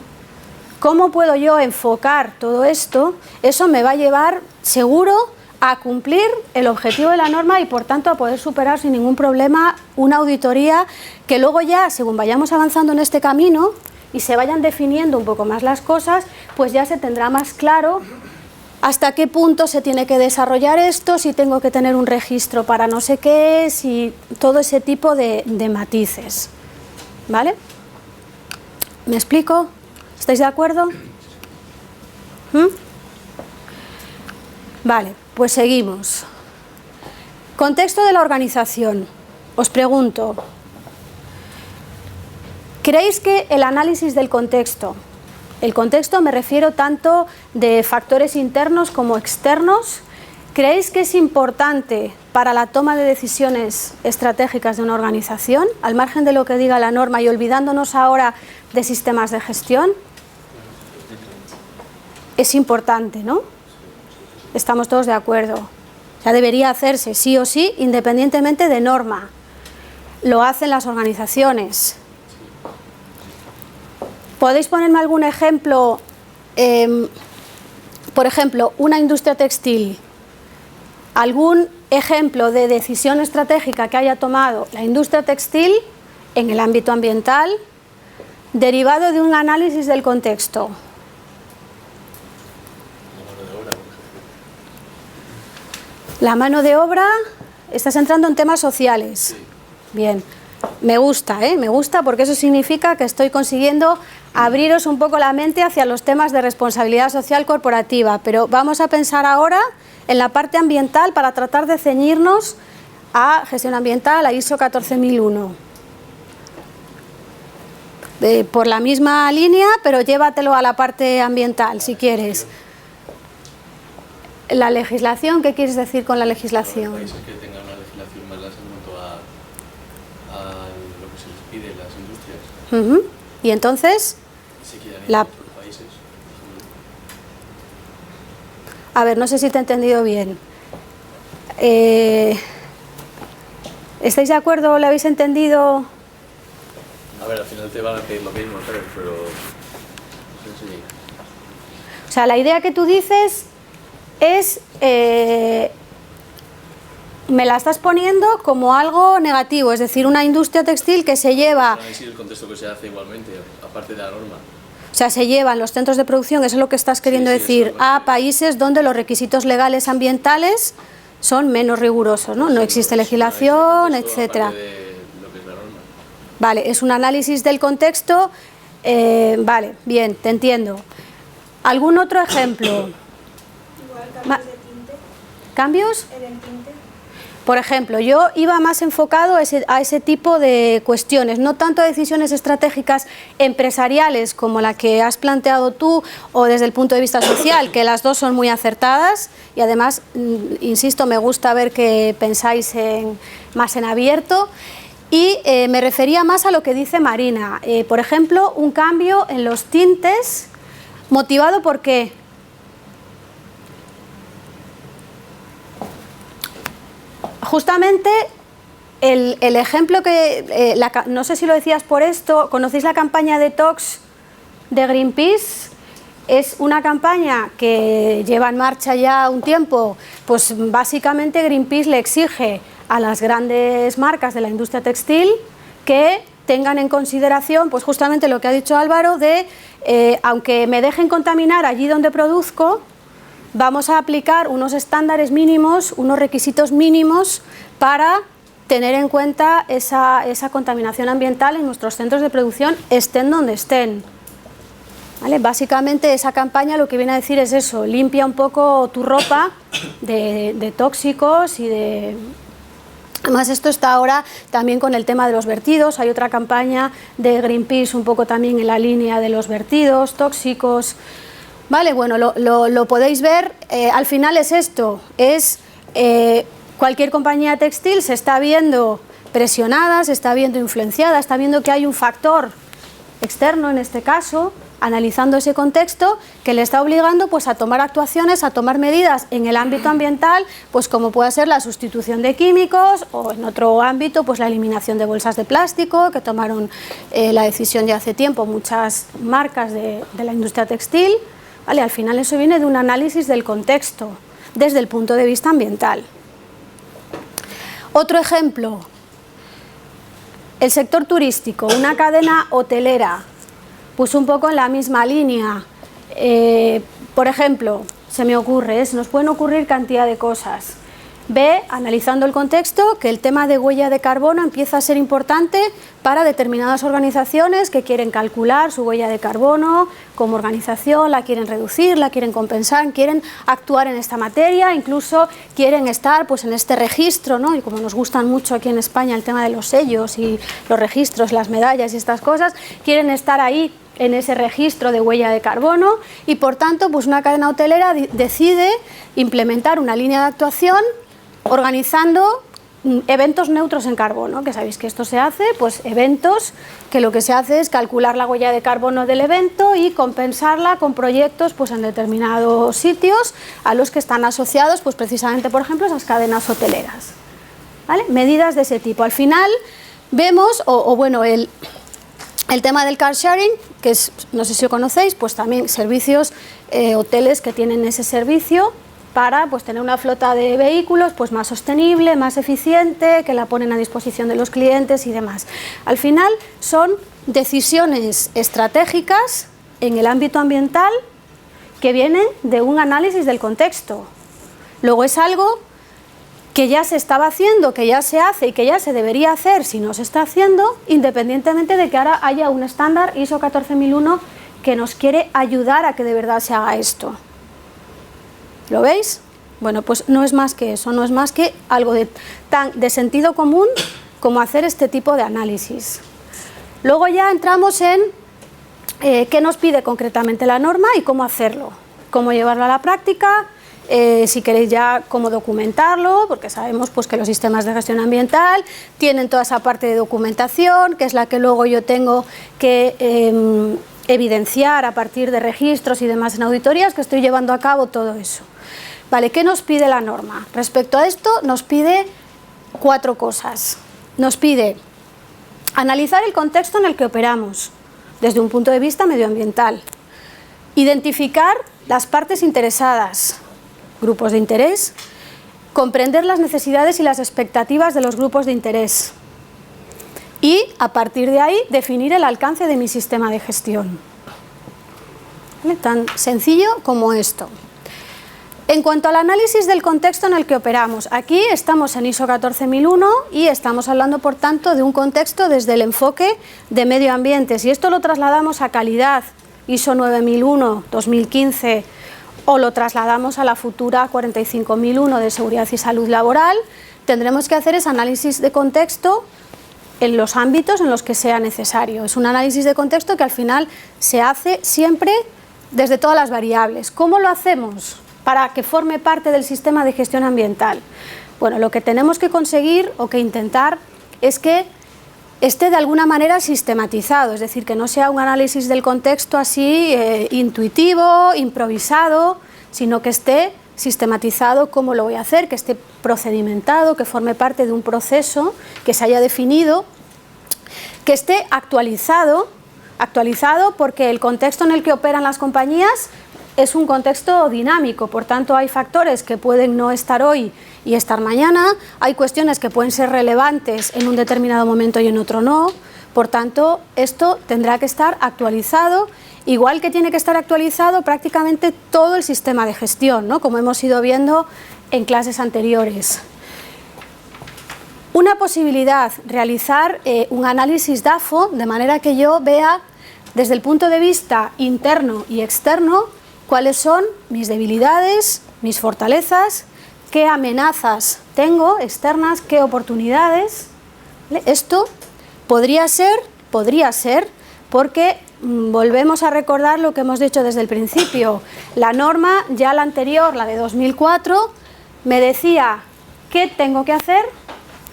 ¿Cómo puedo yo enfocar todo esto? Eso me va a llevar seguro a cumplir el objetivo de la norma y por tanto a poder superar sin ningún problema una auditoría que luego ya, según vayamos avanzando en este camino y se vayan definiendo un poco más las cosas, pues ya se tendrá más claro hasta qué punto se tiene que desarrollar esto, si tengo que tener un registro para no sé qué, si todo ese tipo de matices, ¿vale? ¿Me explico? ¿Estáis de acuerdo? Vale, pues seguimos. Contexto de la organización. Os pregunto, ¿creéis que el análisis del contexto, el contexto me refiero tanto de factores internos como externos, creéis que es importante para la toma de decisiones estratégicas de una organización, al margen de lo que diga la norma y olvidándonos ahora de sistemas de gestión? Es importante, ¿no? Estamos todos de acuerdo. O sea, debería hacerse sí o sí, independientemente de norma. Lo hacen las organizaciones. ¿Podéis ponerme algún ejemplo? Por ejemplo, una industria textil. ¿Algún ejemplo de decisión estratégica que haya tomado la industria textil en el ámbito ambiental derivado de un análisis del contexto? La mano de obra, estás entrando en temas sociales. Bien, me gusta porque eso significa que estoy consiguiendo abriros un poco la mente hacia los temas de responsabilidad social corporativa, pero vamos a pensar ahora en la parte ambiental para tratar de ceñirnos a gestión ambiental, a ISO 14001. Por la misma línea, pero llévatelo a la parte ambiental si quieres. La legislación, ¿qué quieres decir con la legislación? Los países que tengan una legislación más laxa en cuanto a lo que se les pide en las industrias. Y entonces, Se quieran ir a otros países. a ver, no sé si te he entendido bien. ¿Estáis de acuerdo? ¿Lo habéis entendido? A ver, al final te van a pedir lo mismo, ¿sabes? Pero no sé si... O sea, la idea que tú dices es, me la estás poniendo como algo negativo, es decir, una industria textil que se lleva, análisis del contexto que se hace igualmente, aparte de la norma. o sea, se llevan los centros de producción, eso es lo que estás queriendo Sí, decir, eso es a países donde los requisitos legales ambientales son menos rigurosos, ¿no? No existe legislación, etcétera. Aparte de lo que es la norma. Vale, es un análisis del contexto, vale, bien, te entiendo. ¿Algún otro ejemplo? Igual cambios de tinte, ¿Cambios? en el tinte. Por ejemplo, yo iba más enfocado a ese tipo de cuestiones, no tanto a decisiones estratégicas empresariales como la que has planteado tú o desde el punto de vista social, que las dos son muy acertadas y además, insisto, me gusta ver que pensáis más en abierto. Y me refería más a lo que dice Marina, por ejemplo, un cambio en los tintes motivado por qué. Justamente el ejemplo que, no sé si lo decías por esto, ¿conocéis la campaña Detox de Greenpeace? Es una campaña que lleva en marcha ya un tiempo, pues básicamente Greenpeace le exige a las grandes marcas de la industria textil que tengan en consideración pues justamente lo que ha dicho Álvaro de, aunque me dejen contaminar allí donde produzco, vamos a aplicar unos estándares mínimos, unos requisitos mínimos para tener en cuenta esa contaminación ambiental en nuestros centros de producción, estén donde estén. ¿Vale? Básicamente esa campaña lo que viene a decir es eso, limpia un poco tu ropa de tóxicos y de... Además esto está ahora también con el tema de los vertidos, hay otra campaña de Greenpeace un poco también en la línea de los vertidos tóxicos. Vale, bueno, lo podéis ver, al final es esto, es cualquier compañía textil se está viendo presionada, se está viendo influenciada, está viendo que hay un factor externo en este caso, analizando ese contexto, que le está obligando pues a tomar actuaciones, a tomar medidas en el ámbito ambiental, pues como puede ser la sustitución de químicos o en otro ámbito pues la eliminación de bolsas de plástico, que tomaron la decisión ya hace tiempo muchas marcas de la industria textil. Vale, al final eso viene de un análisis del contexto, desde el punto de vista ambiental. Otro ejemplo, el sector turístico, una cadena hotelera, pues un poco en la misma línea. Por ejemplo, se me ocurre, se nos pueden ocurrir cantidad de cosas. Ve, analizando el contexto, que el tema de huella de carbono empieza a ser importante para determinadas organizaciones que quieren calcular su huella de carbono como organización, la quieren reducir, la quieren compensar, quieren actuar en esta materia, incluso quieren estar pues en este registro, ¿no? Y como nos gustan mucho aquí en España el tema de los sellos y los registros, las medallas y estas cosas, quieren estar ahí en ese registro de huella de carbono y por tanto pues una cadena hotelera decide implementar una línea de actuación organizando eventos neutros en carbono, que sabéis que esto se hace, pues eventos que lo que se hace es calcular la huella de carbono del evento y compensarla con proyectos pues en determinados sitios a los que están asociados pues precisamente por ejemplo esas cadenas hoteleras. ¿Vale? Medidas de ese tipo. Al final vemos, bueno, el tema del car sharing, que es, no sé si lo conocéis, pues también servicios, hoteles que tienen ese servicio para pues tener una flota de vehículos pues más sostenible, más eficiente, que la ponen a disposición de los clientes y demás. Al final son decisiones estratégicas en el ámbito ambiental que vienen de un análisis del contexto. Luego es algo que ya se estaba haciendo, que ya se hace y que ya se debería hacer si no se está haciendo, independientemente de que ahora haya un estándar ISO 14001 que nos quiere ayudar a que de verdad se haga esto. ¿Lo veis? Bueno, pues no es más que eso, no es más que algo de sentido común como hacer este tipo de análisis. Luego ya entramos en qué nos pide concretamente la norma y cómo hacerlo, cómo llevarlo a la práctica si queréis ya cómo documentarlo, porque sabemos pues, que los sistemas de gestión ambiental tienen toda esa parte de documentación, que es la que luego yo tengo que evidenciar a partir de registros y demás en auditorías, que estoy llevando a cabo todo eso. Vale, ¿qué nos pide la norma? Respecto a esto nos pide 4 cosas. Nos pide analizar el contexto en el que operamos desde un punto de vista medioambiental, identificar las partes interesadas, grupos de interés, comprender las necesidades y las expectativas de los grupos de interés y, a partir de ahí, definir el alcance de mi sistema de gestión. ¿Vale? Tan sencillo como esto. En cuanto al análisis del contexto en el que operamos, aquí estamos en ISO 14001 y estamos hablando, por tanto, de un contexto desde el enfoque de medio ambiente. Si esto lo trasladamos a calidad, ISO 9001, 2015, o lo trasladamos a la futura 45001 de seguridad y salud laboral, tendremos que hacer ese análisis de contexto en los ámbitos en los que sea necesario. Es un análisis de contexto que al final se hace siempre desde todas las variables. ¿Cómo lo hacemos para que forme parte del sistema de gestión ambiental? Bueno, lo que tenemos que conseguir o que intentar es que esté de alguna manera sistematizado, es decir, que no sea un análisis del contexto así intuitivo, improvisado, sino que esté sistematizado cómo lo voy a hacer, que esté procedimentado, que forme parte de un proceso que se haya definido, que esté actualizado porque el contexto en el que operan las compañías es un contexto dinámico, por tanto hay factores que pueden no estar hoy y estar mañana, hay cuestiones que pueden ser relevantes en un determinado momento y en otro no, por tanto esto tendrá que estar actualizado, igual que tiene que estar actualizado prácticamente todo el sistema de gestión, ¿no? Como hemos ido viendo en clases anteriores. Una posibilidad, realizar un análisis DAFO, de manera que yo vea desde el punto de vista interno y externo cuáles son mis debilidades, mis fortalezas, qué amenazas tengo externas, qué oportunidades. ¿Vale? Esto podría ser porque volvemos a recordar lo que hemos dicho desde el principio. La norma, ya la anterior, la de 2004, me decía qué tengo que hacer,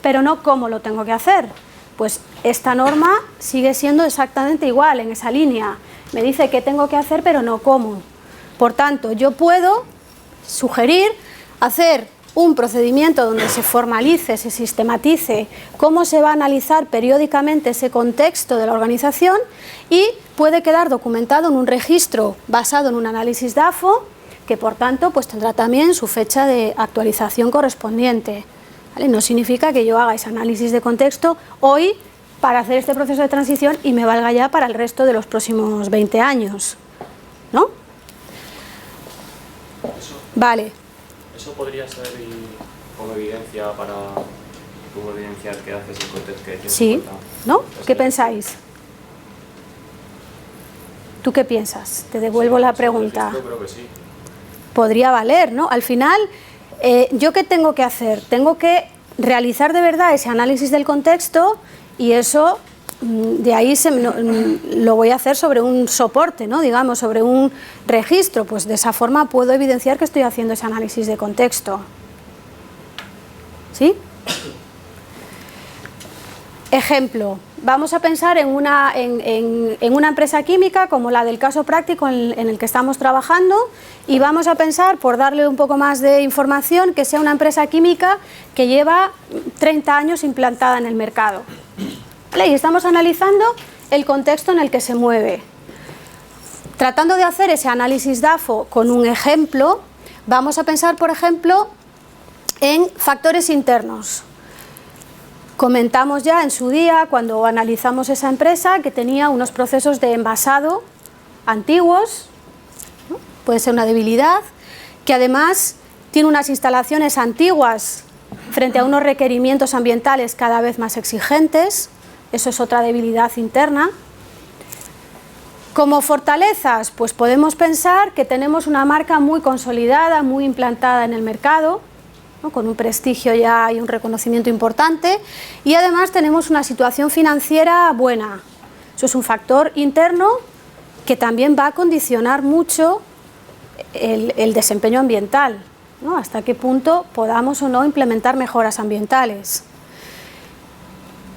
pero no cómo lo tengo que hacer. Pues esta norma sigue siendo exactamente igual en esa línea. Me dice qué tengo que hacer, pero no cómo. Por tanto, yo puedo sugerir hacer un procedimiento donde se formalice, se sistematice cómo se va a analizar periódicamente ese contexto de la organización y puede quedar documentado en un registro basado en un análisis DAFO que, por tanto, pues tendrá también su fecha de actualización correspondiente. ¿Vale? No significa que yo haga ese análisis de contexto hoy para hacer este proceso de transición y me valga ya para el resto de los próximos 20 años, ¿no? Vale. Eso podría ser como evidencia para tú evidenciar que haces el contexto que tienes. Sí, ¿no? ¿Qué pensáis? ¿Tú qué piensas? Te devuelvo la pregunta. Yo creo que sí. Podría valer, ¿no? Al final, ¿yo qué tengo que hacer? Tengo que realizar de verdad ese análisis del contexto y eso, de ahí lo voy a hacer sobre un soporte, ¿no? Digamos, sobre un registro, pues de esa forma puedo evidenciar que estoy haciendo ese análisis de contexto. ¿Sí? Ejemplo, vamos a pensar en una empresa química como la del caso práctico en el que estamos trabajando y vamos a pensar, por darle un poco más de información, que sea una empresa química que lleva 30 años implantada en el mercado. ¿Vale? Y estamos analizando el contexto en el que se mueve. Tratando de hacer ese análisis DAFO con un ejemplo, vamos a pensar, por ejemplo, en factores internos. Comentamos ya en su día, cuando analizamos esa empresa, que tenía unos procesos de envasado antiguos, ¿no? Puede ser una debilidad, que además tiene unas instalaciones antiguas frente a unos requerimientos ambientales cada vez más exigentes. Eso es otra debilidad interna. Como fortalezas, pues podemos pensar que tenemos una marca muy consolidada, muy implantada en el mercado, ¿no? Con un prestigio ya y un reconocimiento importante, y además tenemos una situación financiera buena. Eso es un factor interno que también va a condicionar mucho el desempeño ambiental. ¿no? Hasta qué punto podamos o no implementar mejoras ambientales.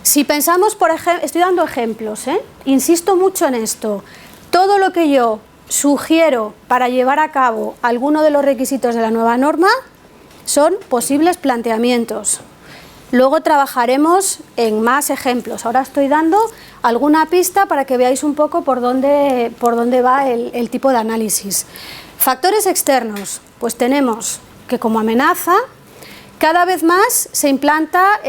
Si pensamos, por ejemplo, estoy dando ejemplos, insisto mucho en esto, todo lo que yo sugiero para llevar a cabo alguno de los requisitos de la nueva norma son posibles planteamientos. Luego trabajaremos en más ejemplos. Ahora estoy dando alguna pista para que veáis un poco por dónde va el tipo de análisis. Factores externos, pues tenemos que como amenaza cada vez más se implanta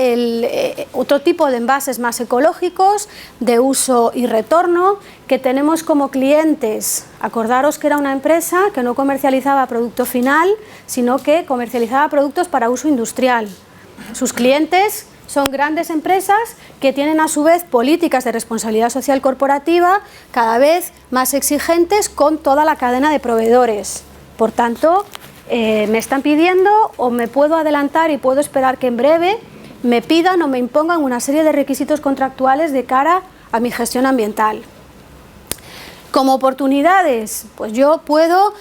otro tipo de envases más ecológicos, de uso y retorno, que tenemos como clientes. Acordaros que era una empresa que no comercializaba producto final, sino que comercializaba productos para uso industrial. Sus clientes son grandes empresas que tienen a su vez políticas de responsabilidad social corporativa cada vez más exigentes con toda la cadena de proveedores. Por tanto, me están pidiendo o me puedo adelantar y puedo esperar que en breve me pidan o me impongan una serie de requisitos contractuales de cara a mi gestión ambiental. Como oportunidades, pues yo puedo,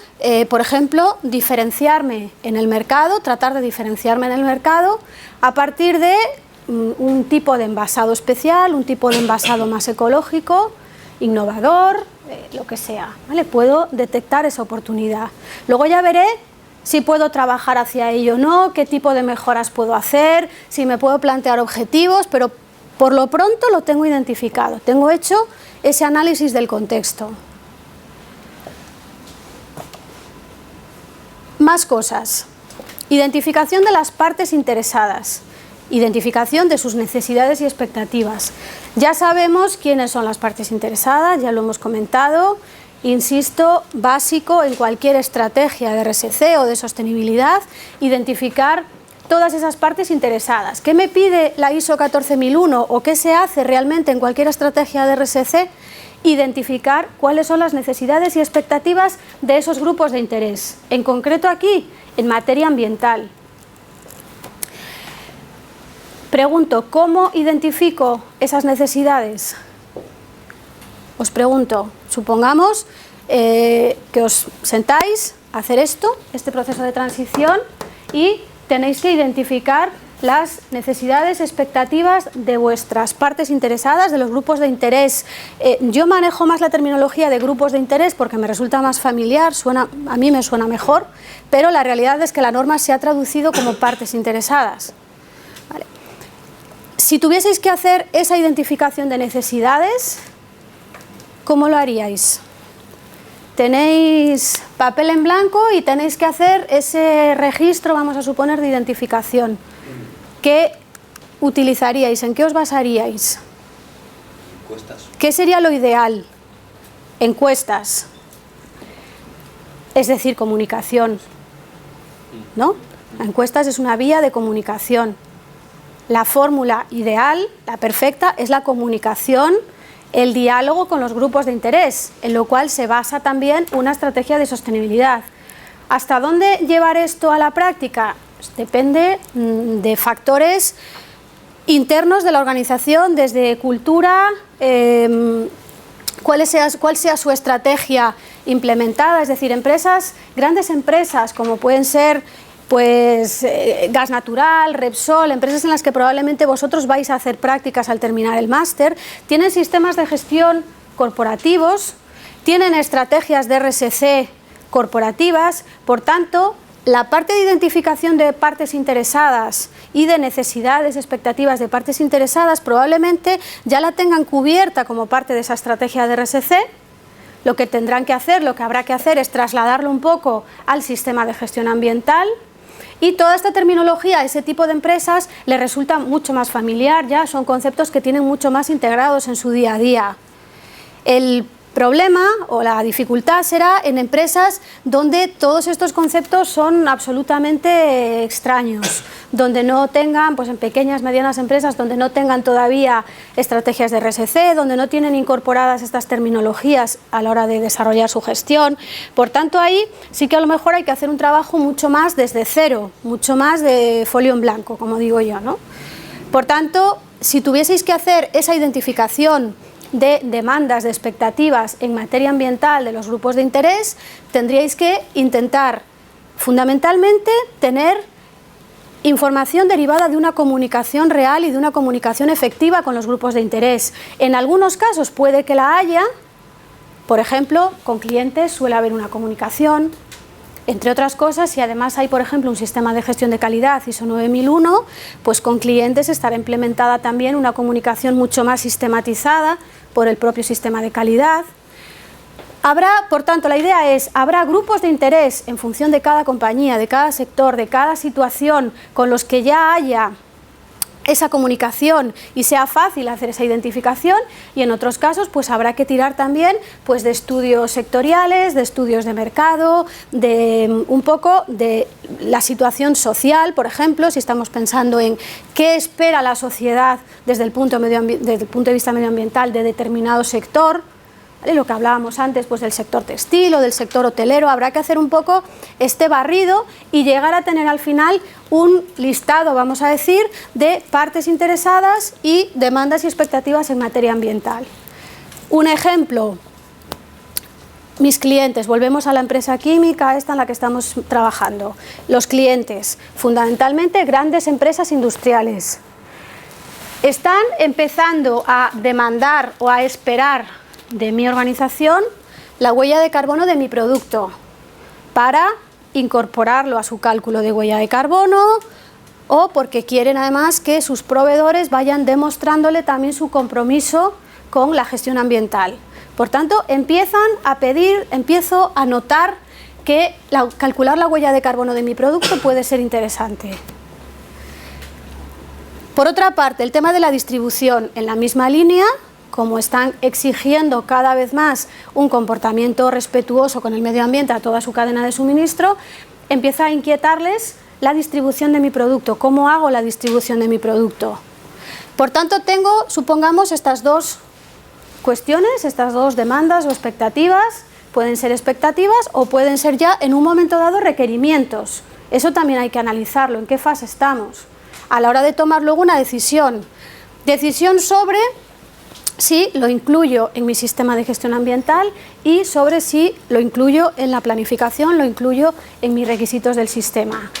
por ejemplo, diferenciarme en el mercado, tratar de diferenciarme en el mercado a partir de un tipo de envasado especial, un tipo de envasado más ecológico, innovador, lo que sea, ¿vale? Puedo detectar esa oportunidad. Luego ya veré si puedo trabajar hacia ello o no, qué tipo de mejoras puedo hacer, si me puedo plantear objetivos, pero por lo pronto lo tengo identificado, tengo hecho ese análisis del contexto. Más cosas. Identificación de las partes interesadas. Identificación de sus necesidades y expectativas. Ya sabemos quiénes son las partes interesadas, ya lo hemos comentado. Insisto, básico en cualquier estrategia de RSC o de sostenibilidad, identificar todas esas partes interesadas. ¿Qué me pide la ISO 14001 o qué se hace realmente en cualquier estrategia de RSC? Identificar cuáles son las necesidades y expectativas de esos grupos de interés. En concreto aquí, en materia ambiental. Pregunto, ¿cómo identifico esas necesidades? Os pregunto, supongamos que os sentáis a hacer este proceso de transición y tenéis que identificar las necesidades, expectativas de vuestras partes interesadas, de los grupos de interés. Yo manejo más la terminología de grupos de interés porque me resulta más familiar, a mí me suena mejor, pero la realidad es que la norma se ha traducido como partes interesadas. Vale. Si tuvieseis que hacer esa identificación de necesidades, ¿cómo lo haríais? Tenéis papel en blanco y tenéis que hacer ese registro, vamos a suponer, de identificación. ¿Qué utilizaríais? ¿En qué os basaríais? Encuestas. ¿Qué sería lo ideal? Encuestas. Es decir, comunicación, ¿no? Encuestas es una vía de comunicación. La fórmula ideal, la perfecta, es la comunicación, el diálogo con los grupos de interés, en lo cual se basa también una estrategia de sostenibilidad. ¿Hasta dónde llevar esto a la práctica? Pues depende de factores internos de la organización, desde cultura, cuál sea su estrategia implementada, es decir, grandes empresas como pueden ser Gas Natural, Repsol, empresas en las que probablemente vosotros vais a hacer prácticas al terminar el máster, tienen sistemas de gestión corporativos, tienen estrategias de RSC corporativas, por tanto, la parte de identificación de partes interesadas y de necesidades, expectativas de partes interesadas probablemente ya la tengan cubierta como parte de esa estrategia de RSC. Lo que tendrán que hacer, lo que habrá que hacer es trasladarlo un poco al sistema de gestión ambiental. Y toda esta terminología a ese tipo de empresas le resulta mucho más familiar, ya son conceptos que tienen mucho más integrados en su día a día. El problema o la dificultad será en empresas donde todos estos conceptos son absolutamente extraños, donde no tengan, pues en pequeñas, medianas empresas, donde no tengan todavía estrategias de RSC, donde no tienen incorporadas estas terminologías a la hora de desarrollar su gestión. Por tanto, ahí sí que a lo mejor hay que hacer un trabajo mucho más desde cero, mucho más de folio en blanco, como digo yo, ¿no? Por tanto, si tuvieseis que hacer esa identificación de demandas, de expectativas en materia ambiental de los grupos de interés, tendríais que intentar Fundamentalmente, tener información derivada de una comunicación real y de una comunicación efectiva con los grupos de interés. En algunos casos puede que la haya, por ejemplo, con clientes suele haber una comunicación, entre otras cosas, si además hay, por ejemplo, un sistema de gestión de calidad ISO 9001, pues con clientes estará implementada también una comunicación mucho más sistematizada por el propio sistema de calidad. Habrá, por tanto, la idea es, habrá grupos de interés en función de cada compañía, de cada sector, de cada situación, con los que ya haya esa comunicación y sea fácil hacer esa identificación, y en otros casos pues habrá que tirar también pues de estudios sectoriales, de estudios de mercado, de un poco de la situación social, por ejemplo, si estamos pensando en qué espera la sociedad desde el punto de vista medioambiental de determinado sector. ¿Vale? Lo que hablábamos antes pues del sector textil o del sector hotelero, habrá que hacer un poco este barrido y llegar a tener al final un listado, vamos a decir, de partes interesadas y demandas y expectativas en materia ambiental. Un ejemplo, mis clientes, volvemos a la empresa química esta en la que estamos trabajando. Los clientes, fundamentalmente grandes empresas industriales, están empezando a demandar o a esperar de mi organización la huella de carbono de mi producto para incorporarlo a su cálculo de huella de carbono, o porque quieren además que sus proveedores vayan demostrándole también su compromiso con la gestión ambiental. Por tanto, empiezo a notar que calcular la huella de carbono de mi producto puede ser interesante. Por otra parte, el tema de la distribución, en la misma línea, como están exigiendo cada vez más un comportamiento respetuoso con el medio ambiente a toda su cadena de suministro, empieza a inquietarles la distribución de mi producto. ¿Cómo hago la distribución de mi producto? Por tanto, tengo, supongamos, estas dos cuestiones, estas dos demandas o expectativas. Pueden ser expectativas o pueden ser ya en un momento dado requerimientos. Eso también hay que analizarlo, en qué fase estamos, a la hora de tomar luego una decisión. Decisión sobre si lo incluyo en mi sistema de gestión ambiental y sobre si lo incluyo en la planificación, lo incluyo en mis requisitos del sistema.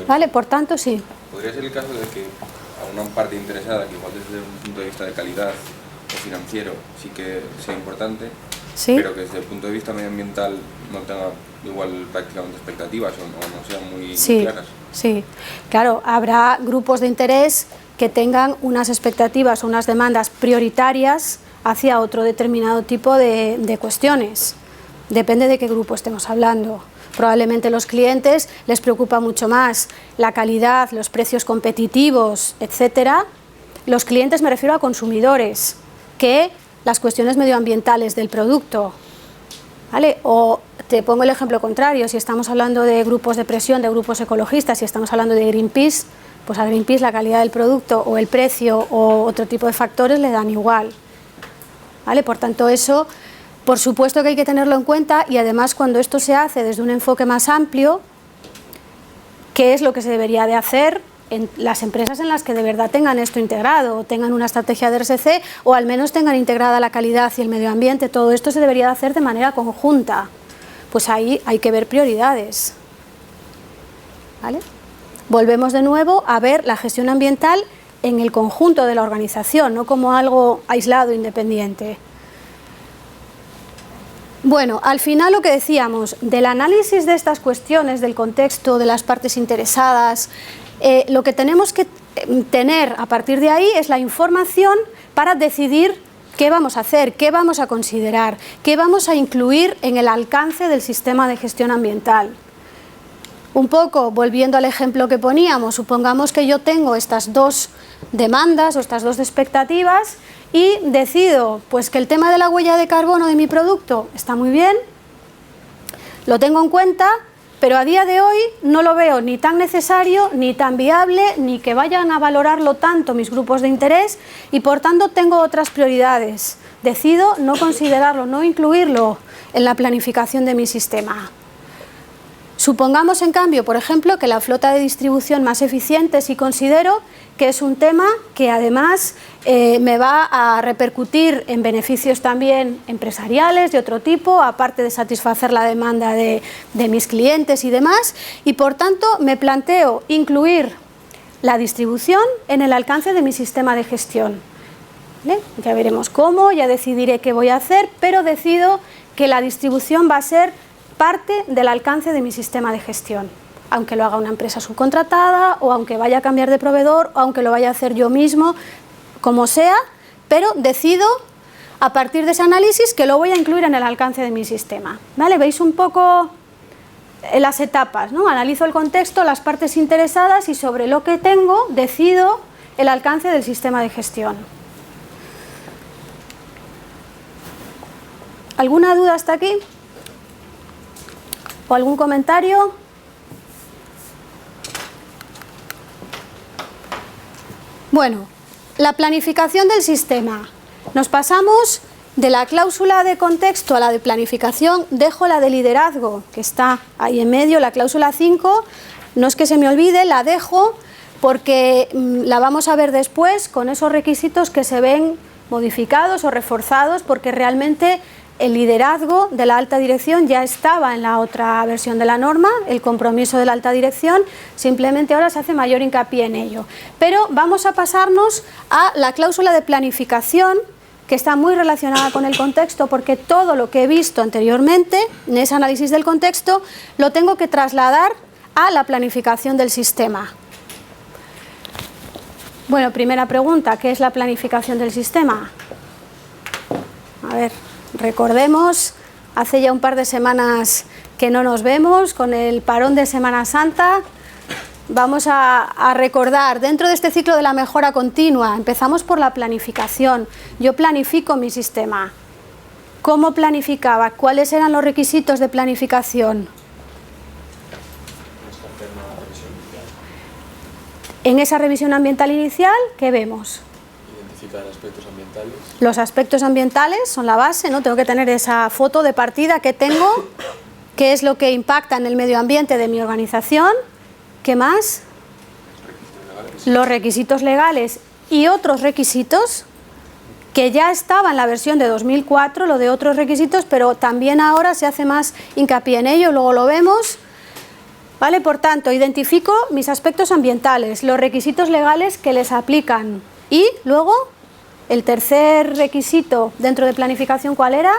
¿Vale? Por tanto, sí. ¿Podría ser el caso de que a una parte interesada, que igual desde un punto de vista de calidad o financiero sí que sea importante, ¿sí?, pero que desde el punto de vista medioambiental no tenga igual prácticamente expectativas o no sean muy claras? Sí, claro, habrá grupos de interés que tengan unas expectativas o unas demandas prioritarias hacia otro determinado tipo de cuestiones. Depende de qué grupo estemos hablando. Probablemente los clientes les preocupa mucho más la calidad, los precios competitivos, etcétera. Los clientes me refiero a consumidores, que las cuestiones medioambientales del producto. ¿Vale? O te pongo el ejemplo contrario, si estamos hablando de grupos de presión, de grupos ecologistas, si estamos hablando de Greenpeace, pues a Greenpeace la calidad del producto o el precio o otro tipo de factores le dan igual. ¿Vale? Por tanto, eso, por supuesto que hay que tenerlo en cuenta, y además cuando esto se hace desde un enfoque más amplio, ¿qué es lo que se debería de hacer en las empresas en las que de verdad tengan esto integrado, o tengan una estrategia de RSC, o al menos tengan integrada la calidad y el medio ambiente? Todo esto se debería de hacer de manera conjunta. Pues ahí hay que ver prioridades. ¿Vale? Volvemos de nuevo a ver la gestión ambiental en el conjunto de la organización, no como algo aislado, independiente. Bueno, al final lo que decíamos, del análisis de estas cuestiones, del contexto, de las partes interesadas, lo que tenemos que tener a partir de ahí es la información para decidir qué vamos a hacer, qué vamos a considerar, qué vamos a incluir en el alcance del sistema de gestión ambiental. Un poco volviendo al ejemplo que poníamos, supongamos que yo tengo estas dos demandas o estas dos expectativas y decido pues que el tema de la huella de carbono de mi producto está muy bien, lo tengo en cuenta, pero a día de hoy no lo veo ni tan necesario, ni tan viable, ni que vayan a valorarlo tanto mis grupos de interés, y por tanto tengo otras prioridades. Decido no considerarlo, no incluirlo en la planificación de mi sistema. Supongamos, en cambio, por ejemplo, que la flota de distribución más eficiente, si considero que es un tema que además me va a repercutir en beneficios también empresariales de otro tipo, aparte de satisfacer la demanda de mis clientes y demás, y por tanto me planteo incluir la distribución en el alcance de mi sistema de gestión. ¿Vale? Ya veremos cómo, ya decidiré qué voy a hacer, pero decido que la distribución va a ser parte del alcance de mi sistema de gestión, aunque lo haga una empresa subcontratada, o aunque vaya a cambiar de proveedor, o aunque lo vaya a hacer yo mismo, como sea, pero decido a partir de ese análisis que lo voy a incluir en el alcance de mi sistema. ¿Vale? ¿Veis un poco las etapas, ¿no? Analizo el contexto, las partes interesadas y sobre lo que tengo decido el alcance del sistema de gestión. ¿Alguna duda hasta aquí? ¿O algún comentario? Bueno, la planificación del sistema. Nos pasamos de la cláusula de contexto a la de planificación. Dejo la de liderazgo, que está ahí en medio, la cláusula 5. No es que se me olvide, la dejo porque la vamos a ver después con esos requisitos que se ven modificados o reforzados, porque realmente el liderazgo de la alta dirección ya estaba en la otra versión de la norma, el compromiso de la alta dirección, simplemente ahora se hace mayor hincapié en ello. Pero vamos a pasarnos a la cláusula de planificación, que está muy relacionada con el contexto, porque todo lo que he visto anteriormente, en ese análisis del contexto, lo tengo que trasladar a la planificación del sistema. Bueno, primera pregunta, ¿qué es la planificación del sistema? A ver, recordemos, hace ya un par de semanas que no nos vemos, con el parón de Semana Santa. Vamos a recordar, dentro de este ciclo de la mejora continua, empezamos por la planificación. Yo planifico mi sistema. ¿Cómo planificaba? ¿Cuáles eran los requisitos de planificación? En esa revisión ambiental inicial, ¿qué vemos? Identificar aspectos ambientales. Los aspectos ambientales son la base, ¿no? Tengo que tener esa foto de partida que tengo, qué es lo que impacta en el medio ambiente de mi organización. ¿Qué más? Los requisitos legales y otros requisitos que ya estaba en la versión de 2004, lo de otros requisitos, pero también ahora se hace más hincapié en ello, luego lo vemos. ¿Vale? Por tanto, identifico mis aspectos ambientales, los requisitos legales que les aplican y luego el tercer requisito dentro de planificación, ¿cuál era?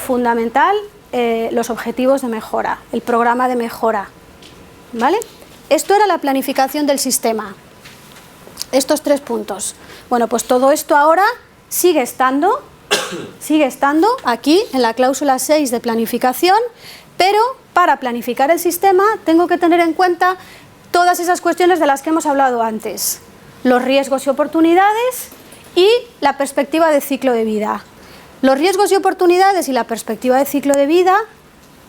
Fundamental, los objetivos de mejora, el programa de mejora. ¿Vale? Esto era la planificación del sistema, estos 3 puntos. Bueno, pues todo esto ahora sigue estando aquí en la cláusula 6 de planificación, pero para planificar el sistema tengo que tener en cuenta todas esas cuestiones de las que hemos hablado antes, los riesgos y oportunidades y la perspectiva de ciclo de vida. Los riesgos y oportunidades y la perspectiva de ciclo de vida,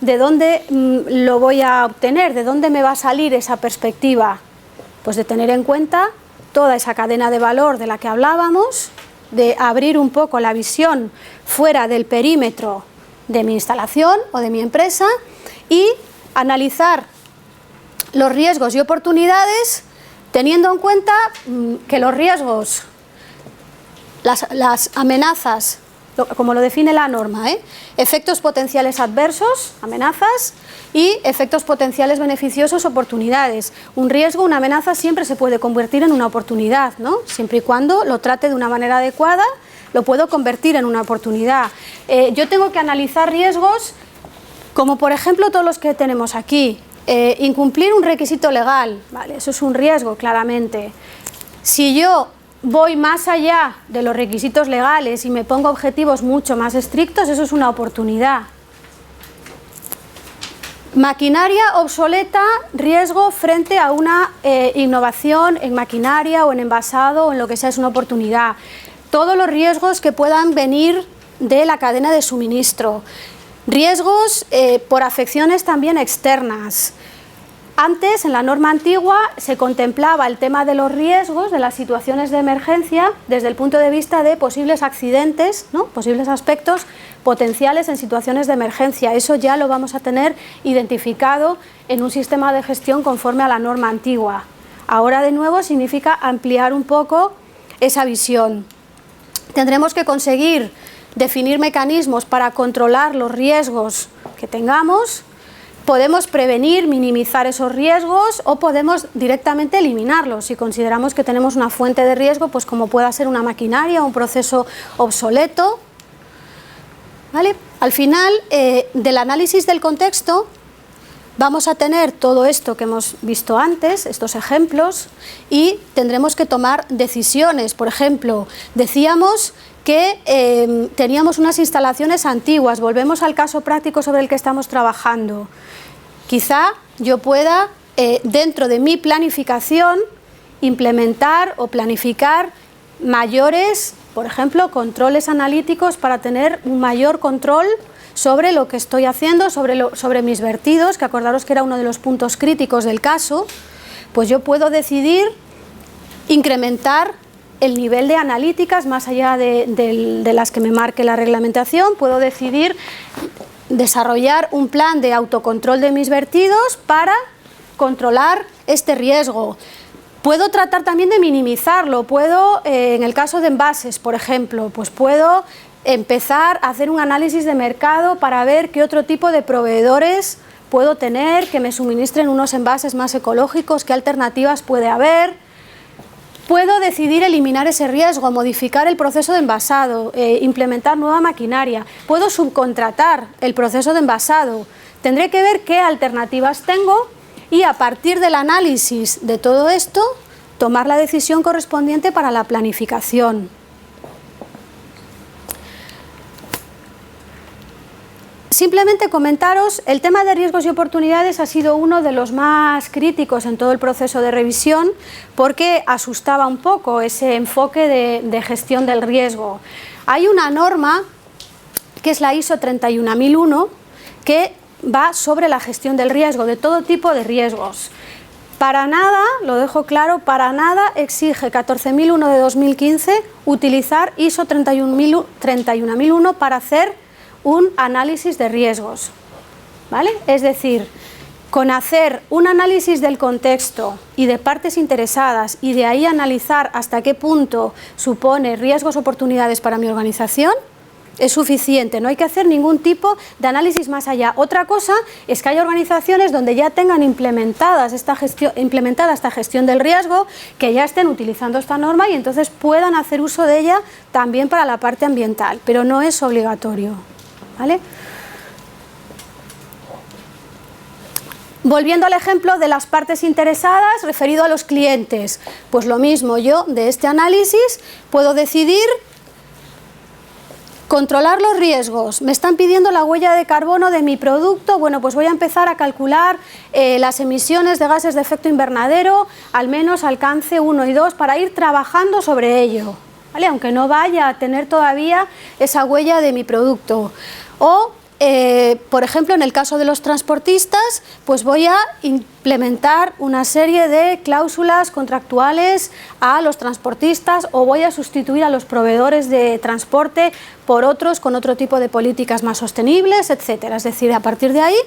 ¿de dónde lo voy a obtener? ¿De dónde me va a salir esa perspectiva? Pues de tener en cuenta toda esa cadena de valor de la que hablábamos, de abrir un poco la visión fuera del perímetro de mi instalación o de mi empresa y analizar los riesgos y oportunidades teniendo en cuenta que los riesgos, las amenazas, como lo define la norma, efectos potenciales adversos, amenazas, y efectos potenciales beneficiosos, oportunidades. Un riesgo, una amenaza siempre se puede convertir en una oportunidad, ¿no? Siempre y cuando lo trate de una manera adecuada, lo puedo convertir en una oportunidad. Yo tengo que analizar riesgos como por ejemplo todos los que tenemos aquí. Incumplir un requisito legal, ¿vale? Eso es un riesgo, claramente. Si yo voy más allá de los requisitos legales y me pongo objetivos mucho más estrictos, eso es una oportunidad. Maquinaria obsoleta, riesgo frente a una innovación en maquinaria o en envasado o en lo que sea, es una oportunidad. Todos los riesgos que puedan venir de la cadena de suministro. Riesgos por afecciones también externas. Antes, en la norma antigua, se contemplaba el tema de los riesgos, de las situaciones de emergencia, desde el punto de vista de posibles accidentes, ¿no? Posibles aspectos potenciales en situaciones de emergencia. Eso ya lo vamos a tener identificado en un sistema de gestión conforme a la norma antigua. Ahora, de nuevo, significa ampliar un poco esa visión. Tendremos que conseguir definir mecanismos para controlar los riesgos que tengamos. Podemos prevenir, minimizar esos riesgos o podemos directamente eliminarlos si consideramos que tenemos una fuente de riesgo, pues como pueda ser una maquinaria o un proceso obsoleto. ¿Vale? Al final del análisis del contexto vamos a tener todo esto que hemos visto antes, estos ejemplos, y tendremos que tomar decisiones. Por ejemplo, decíamos que teníamos unas instalaciones antiguas. Volvemos al caso práctico sobre el que estamos trabajando. Quizá yo pueda, dentro de mi planificación, implementar o planificar mayores, por ejemplo, controles analíticos para tener un mayor control sobre lo que estoy haciendo, sobre mis vertidos, que acordaros que era uno de los puntos críticos del caso. Pues yo puedo decidir incrementar el nivel de analíticas más allá de las que me marque la reglamentación. Puedo decidir desarrollar un plan de autocontrol de mis vertidos para controlar este riesgo. Puedo tratar también de minimizarlo. Puedo, en el caso de envases, por ejemplo, pues puedo empezar a hacer un análisis de mercado para ver qué otro tipo de proveedores puedo tener que me suministren unos envases más ecológicos, qué alternativas puede haber. Puedo decidir eliminar ese riesgo, modificar el proceso de envasado, implementar nueva maquinaria. Puedo subcontratar el proceso de envasado. Tendré que ver qué alternativas tengo y a partir del análisis de todo esto, tomar la decisión correspondiente para la planificación. Simplemente comentaros, el tema de riesgos y oportunidades ha sido uno de los más críticos en todo el proceso de revisión porque asustaba un poco ese enfoque de gestión del riesgo. Hay una norma que es la ISO 31001 que va sobre la gestión del riesgo, de todo tipo de riesgos. Para nada, lo dejo claro, para nada exige 14001 de 2015 utilizar ISO 31001 para hacer un análisis de riesgos, ¿vale? Es decir, con hacer un análisis del contexto y de partes interesadas y de ahí analizar hasta qué punto supone riesgos o oportunidades para mi organización, es suficiente, no hay que hacer ningún tipo de análisis más allá. Otra cosa es que hay organizaciones donde ya tengan implementada esta gestión del riesgo, que ya estén utilizando esta norma y entonces puedan hacer uso de ella también para la parte ambiental, pero no es obligatorio. ¿Vale? Volviendo al ejemplo de las partes interesadas referido a los clientes, pues lo mismo, yo de este análisis puedo decidir controlar los riesgos. Me están pidiendo la huella de carbono de mi producto, bueno, pues voy a empezar a calcular las emisiones de gases de efecto invernadero, al menos alcance 1 y 2, para ir trabajando sobre ello, ¿vale? Aunque no vaya a tener todavía esa huella de mi producto. O, por ejemplo, en el caso de los transportistas, pues voy a implementar una serie de cláusulas contractuales a los transportistas o voy a sustituir a los proveedores de transporte por otros con otro tipo de políticas más sostenibles, etcétera. Es decir, a partir de ahí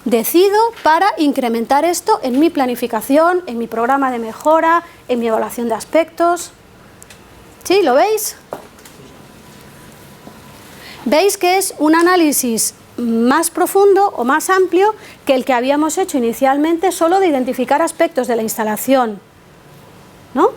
decido para incrementar esto en mi planificación, en mi programa de mejora, en mi evaluación de aspectos. ¿Sí? ¿Lo veis? Veis que es un análisis más profundo o más amplio que el que habíamos hecho inicialmente solo de identificar aspectos de la instalación, ¿no?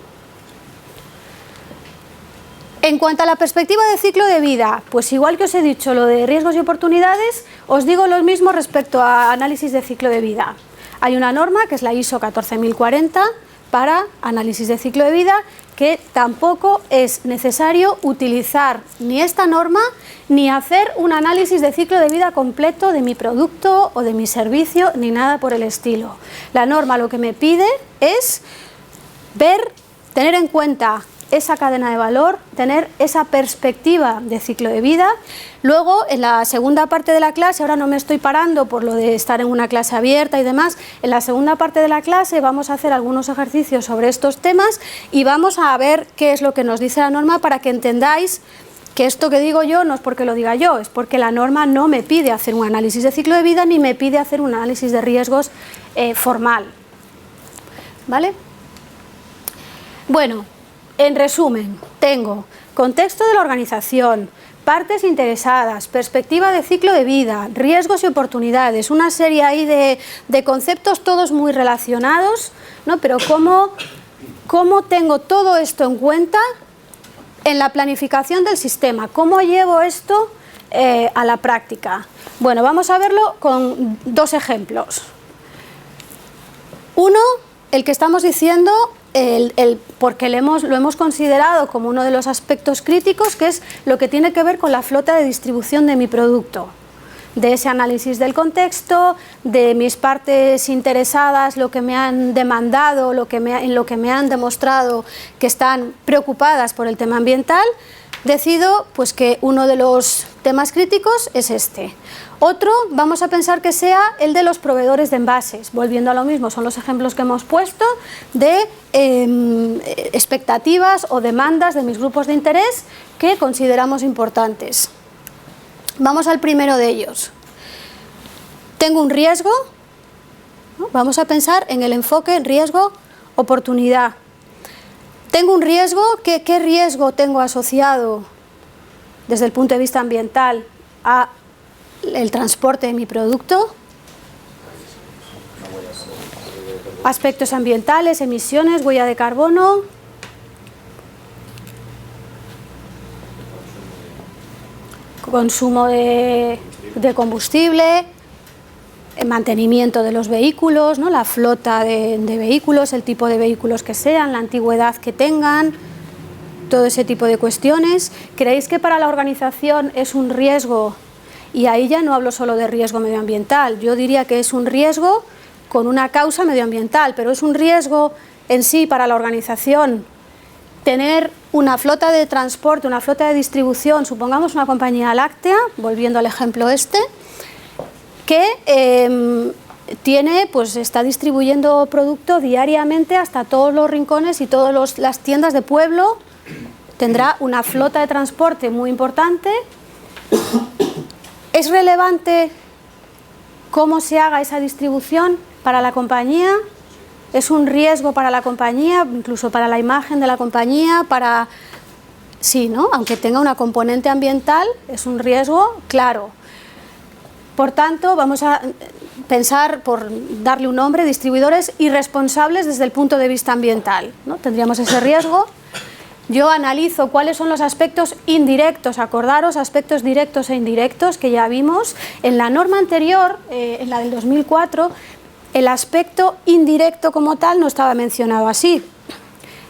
En cuanto a la perspectiva de ciclo de vida, pues igual que os he dicho lo de riesgos y oportunidades, os digo lo mismo respecto a análisis de ciclo de vida. Hay una norma que es la ISO 14040 para análisis de ciclo de vida, que tampoco es necesario utilizar ni esta norma ni hacer un análisis de ciclo de vida completo de mi producto o de mi servicio ni nada por el estilo. La norma lo que me pide es tener en cuenta esa cadena de valor, tener esa perspectiva de ciclo de vida. Luego, en la segunda parte de la clase, ahora no me estoy parando por lo de estar en una clase abierta y demás, en la segunda parte de la clase vamos a hacer algunos ejercicios sobre estos temas y vamos a ver qué es lo que nos dice la norma para que entendáis que esto que digo yo no es porque lo diga yo, es porque la norma no me pide hacer un análisis de ciclo de vida ni me pide hacer un análisis de riesgos formal. ¿Vale? Bueno, en resumen, tengo contexto de la organización, partes interesadas, perspectiva de ciclo de vida, riesgos y oportunidades, una serie ahí de conceptos todos muy relacionados, ¿no? Pero ¿cómo tengo todo esto en cuenta en la planificación del sistema? ¿Cómo llevo esto a la práctica? Bueno, vamos a verlo con dos ejemplos. Uno, el que estamos diciendo, porque lo hemos considerado como uno de los aspectos críticos, que es lo que tiene que ver con la flota de distribución de mi producto, de ese análisis del contexto, de mis partes interesadas, lo que me han demandado, en lo que me han demostrado que están preocupadas por el tema ambiental. Decido pues que uno de los temas críticos es este. Otro, vamos a pensar que sea el de los proveedores de envases. Volviendo a lo mismo, son los ejemplos que hemos puesto de expectativas o demandas de mis grupos de interés que consideramos importantes. Vamos al primero de ellos. Tengo un riesgo, ¿no? Vamos a pensar en el enfoque riesgo-oportunidad. Tengo un riesgo, ¿qué riesgo tengo asociado desde el punto de vista ambiental a el transporte de mi producto? Aspectos ambientales, emisiones, huella de carbono. Consumo de combustible, mantenimiento de los vehículos, ¿no? La flota de vehículos, el tipo de vehículos que sean, la antigüedad que tengan, todo ese tipo de cuestiones. ¿Creéis que para la organización es un riesgo? Y ahí ya no hablo solo de riesgo medioambiental, yo diría que es un riesgo con una causa medioambiental, pero es un riesgo en sí para la organización tener una flota de transporte, una flota de distribución, supongamos una compañía láctea, volviendo al ejemplo este, que está distribuyendo producto diariamente hasta todos los rincones y todas las tiendas de pueblo. Tendrá una flota de transporte muy importante. ¿Es relevante cómo se haga esa distribución para la compañía? ¿Es un riesgo para la compañía, incluso para la imagen de la compañía? Sí, ¿no? Aunque tenga una componente ambiental, es un riesgo claro. Por tanto, vamos a pensar, por darle un nombre, distribuidores irresponsables desde el punto de vista ambiental, ¿no? Tendríamos ese riesgo. Yo analizo cuáles son los aspectos indirectos, acordaros, aspectos directos e indirectos que ya vimos. En la norma anterior, en la del 2004, el aspecto indirecto como tal no estaba mencionado así.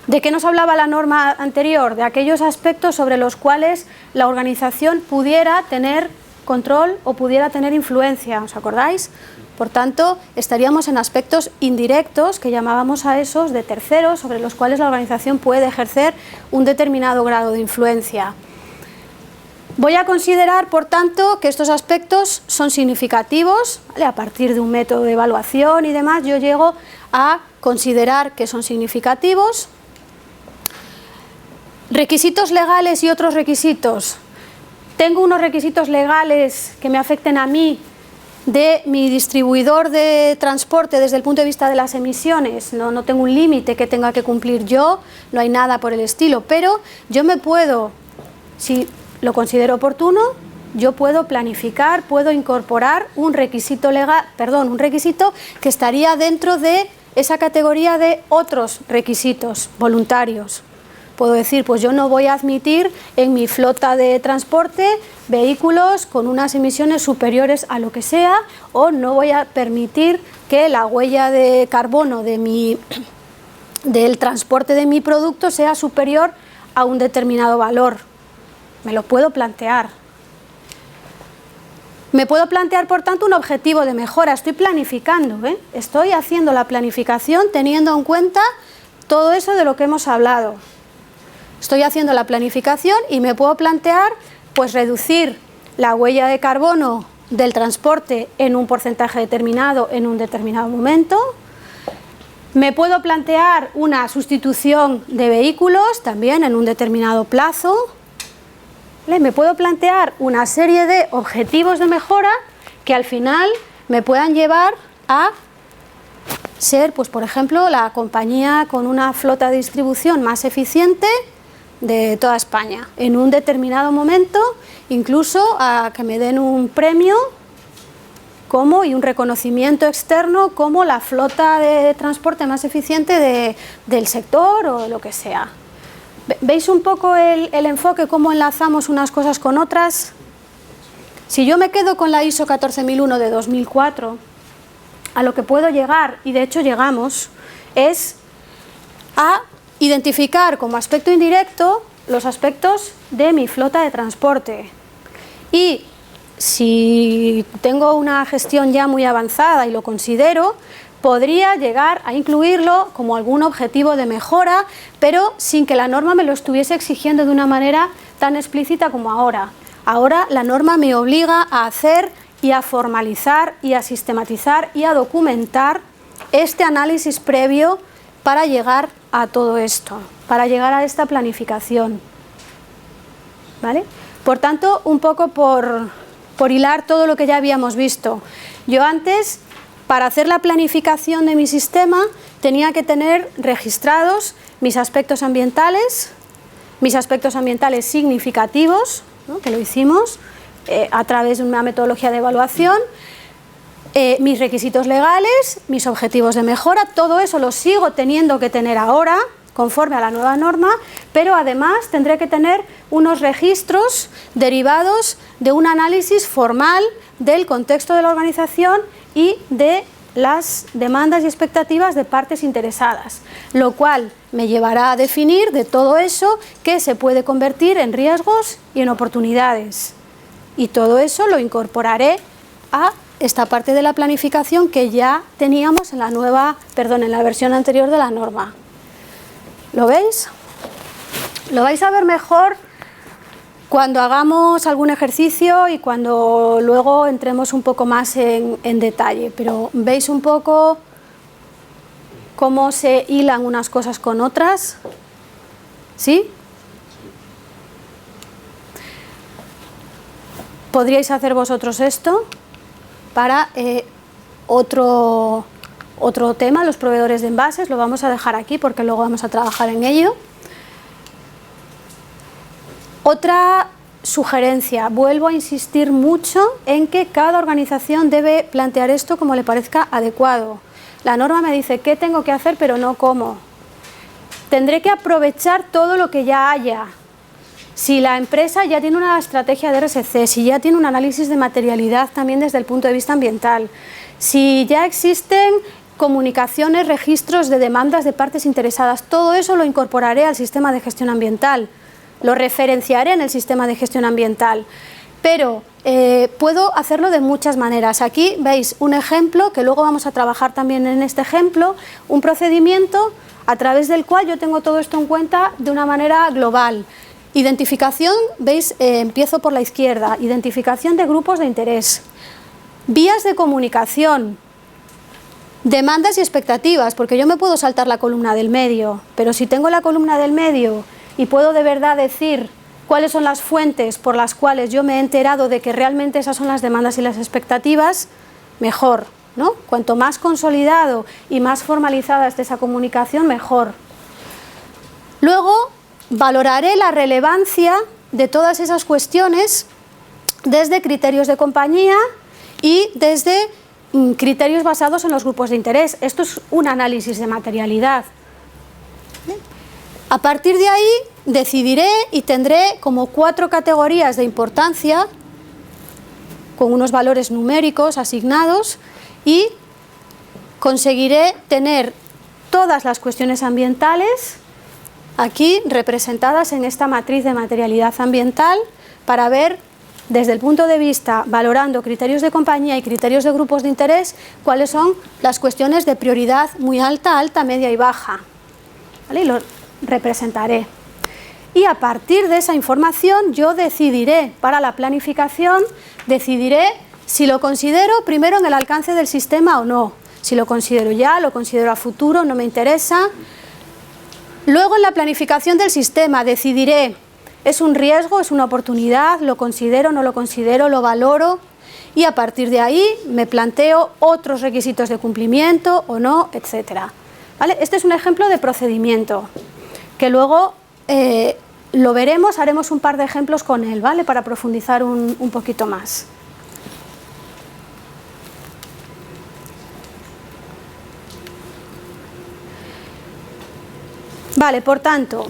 ¿De qué nos hablaba la norma anterior? De aquellos aspectos sobre los cuales la organización pudiera tener control o pudiera tener influencia, ¿os acordáis? Por tanto, estaríamos en aspectos indirectos, que llamábamos a esos de terceros, sobre los cuales la organización puede ejercer un determinado grado de influencia. Voy a considerar, por tanto, que estos aspectos son significativos, ¿vale? A partir de un método de evaluación y demás, yo llego a considerar que son significativos. Requisitos legales y otros requisitos. Tengo unos requisitos legales que me afecten a mí de mi distribuidor de transporte desde el punto de vista de las emisiones. No tengo un límite que tenga que cumplir yo, no hay nada por el estilo, pero yo me puedo, si lo considero oportuno, yo puedo planificar, puedo incorporar un requisito un requisito que estaría dentro de esa categoría de otros requisitos voluntarios. Puedo decir, pues yo no voy a admitir en mi flota de transporte vehículos con unas emisiones superiores a lo que sea, o no voy a permitir que la huella de carbono del transporte de mi producto sea superior a un determinado valor. Me lo puedo plantear. Me puedo plantear, por tanto, un objetivo de mejora. Estoy planificando, ¿eh? Estoy haciendo la planificación teniendo en cuenta todo eso de lo que hemos hablado. Estoy haciendo la planificación y me puedo plantear pues reducir la huella de carbono del transporte en un porcentaje determinado en un determinado momento. Me puedo plantear una sustitución de vehículos también en un determinado plazo. ¿vale? Me puedo plantear una serie de objetivos de mejora que al final me puedan llevar a ser, pues por ejemplo, la compañía con una flota de distribución más eficiente de toda España. En un determinado momento, incluso a que me den un premio y un reconocimiento externo como la flota de transporte más eficiente del sector o lo que sea. ¿Veis un poco el enfoque, cómo enlazamos unas cosas con otras? Si yo me quedo con la ISO 14001 de 2004, a lo que puedo llegar, y de hecho llegamos, es a identificar como aspecto indirecto los aspectos de mi flota de transporte. Y si tengo una gestión ya muy avanzada y lo considero, podría llegar a incluirlo como algún objetivo de mejora, pero sin que la norma me lo estuviese exigiendo de una manera tan explícita como ahora. Ahora la norma me obliga a hacer y a formalizar y a sistematizar y a documentar este análisis previo para llegar a todo esto, para llegar a esta planificación. ¿Vale? Por tanto, un poco por hilar todo lo que ya habíamos visto. Yo antes, para hacer la planificación de mi sistema, tenía que tener registrados mis aspectos ambientales significativos, ¿no? Que lo hicimos a través de una metodología de evaluación, mis requisitos legales, mis objetivos de mejora, todo eso lo sigo teniendo que tener ahora, conforme a la nueva norma, pero además tendré que tener unos registros derivados de un análisis formal del contexto de la organización y de las demandas y expectativas de partes interesadas, lo cual me llevará a definir de todo eso qué se puede convertir en riesgos y en oportunidades. Y todo eso lo incorporaré a esta parte de la planificación que ya teníamos en la versión anterior de la norma. ¿Lo veis? Lo vais a ver mejor cuando hagamos algún ejercicio y cuando luego entremos un poco más en detalle, pero ¿veis un poco cómo se hilan unas cosas con otras? ¿Sí? ¿Podríais hacer vosotros esto para otro tema, los proveedores de envases? Lo vamos a dejar aquí porque luego vamos a trabajar en ello. Otra sugerencia, vuelvo a insistir mucho en que cada organización debe plantear esto como le parezca adecuado. La norma me dice qué tengo que hacer, pero no cómo. Tendré que aprovechar todo lo que ya haya. Si la empresa ya tiene una estrategia de RSC, si ya tiene un análisis de materialidad también desde el punto de vista ambiental, si ya existen comunicaciones, registros de demandas de partes interesadas, todo eso lo incorporaré al sistema de gestión ambiental. Lo referenciaré en el sistema de gestión ambiental, pero puedo hacerlo de muchas maneras. Aquí veis un ejemplo, que luego vamos a trabajar también en este ejemplo, un procedimiento a través del cual yo tengo todo esto en cuenta de una manera global. Identificación, veis, empiezo por la izquierda, identificación de grupos de interés, vías de comunicación, demandas y expectativas, porque yo me puedo saltar la columna del medio, pero si tengo la columna del medio y puedo de verdad decir cuáles son las fuentes por las cuales yo me he enterado de que realmente esas son las demandas y las expectativas, mejor, ¿no? Cuanto más consolidado y más formalizada esté esa comunicación, mejor. Luego, valoraré la relevancia de todas esas cuestiones desde criterios de compañía y desde criterios basados en los grupos de interés. Esto es un análisis de materialidad. A partir de ahí decidiré y tendré como 4 categorías de importancia con unos valores numéricos asignados y conseguiré tener todas las cuestiones ambientales aquí representadas en esta matriz de materialidad ambiental para ver desde el punto de vista, valorando criterios de compañía y criterios de grupos de interés, cuáles son las cuestiones de prioridad muy alta, alta, media y baja. ¿Vale? Y lo representaré. Y a partir de esa información yo decidiré, para la planificación, decidiré si lo considero primero en el alcance del sistema o no. Si lo considero ya, lo considero a futuro, no me interesa. Luego en la planificación del sistema decidiré es un riesgo, es una oportunidad, lo considero, no lo considero, lo valoro, y a partir de ahí me planteo otros requisitos de cumplimiento o no, etcétera. ¿Vale? Este es un ejemplo de procedimiento, que luego lo veremos, haremos un par de ejemplos con él, ¿vale? Para profundizar un poquito más. Vale, por tanto,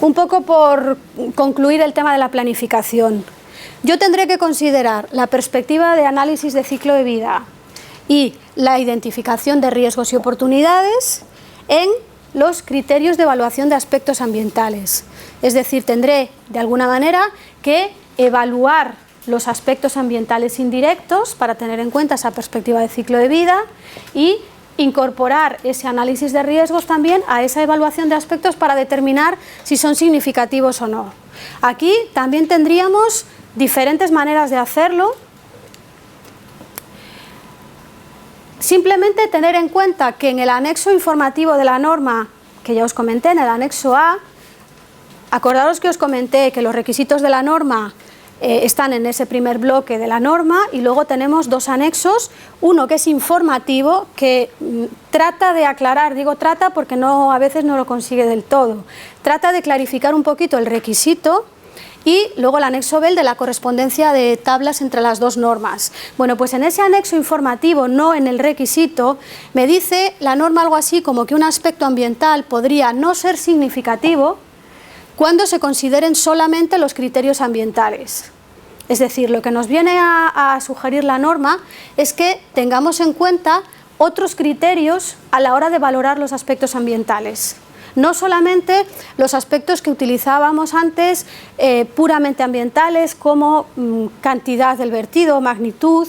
un poco por concluir el tema de la planificación. Yo tendré que considerar la perspectiva de análisis de ciclo de vida y la identificación de riesgos y oportunidades en los criterios de evaluación de aspectos ambientales. Es decir, tendré de alguna manera que evaluar los aspectos ambientales indirectos para tener en cuenta esa perspectiva de ciclo de vida y incorporar ese análisis de riesgos también a esa evaluación de aspectos para determinar si son significativos o no. Aquí también tendríamos diferentes maneras de hacerlo. Simplemente tener en cuenta que en el anexo informativo de la norma, que ya os comenté, en el anexo A, acordaros que os comenté que los requisitos de la norma están en ese primer bloque de la norma, y luego tenemos dos anexos, uno que es informativo, que trata de aclarar, digo trata porque a veces no lo consigue del todo, trata de clarificar un poquito el requisito, y luego el anexo B, el de la correspondencia de tablas entre las dos normas. Bueno, pues en ese anexo informativo, no en el requisito, me dice la norma algo así como que un aspecto ambiental podría no ser significativo cuando se consideren solamente los criterios ambientales. Es decir, lo que nos viene a sugerir la norma es que tengamos en cuenta otros criterios a la hora de valorar los aspectos ambientales. No solamente los aspectos que utilizábamos antes, puramente ambientales, como cantidad del vertido, magnitud,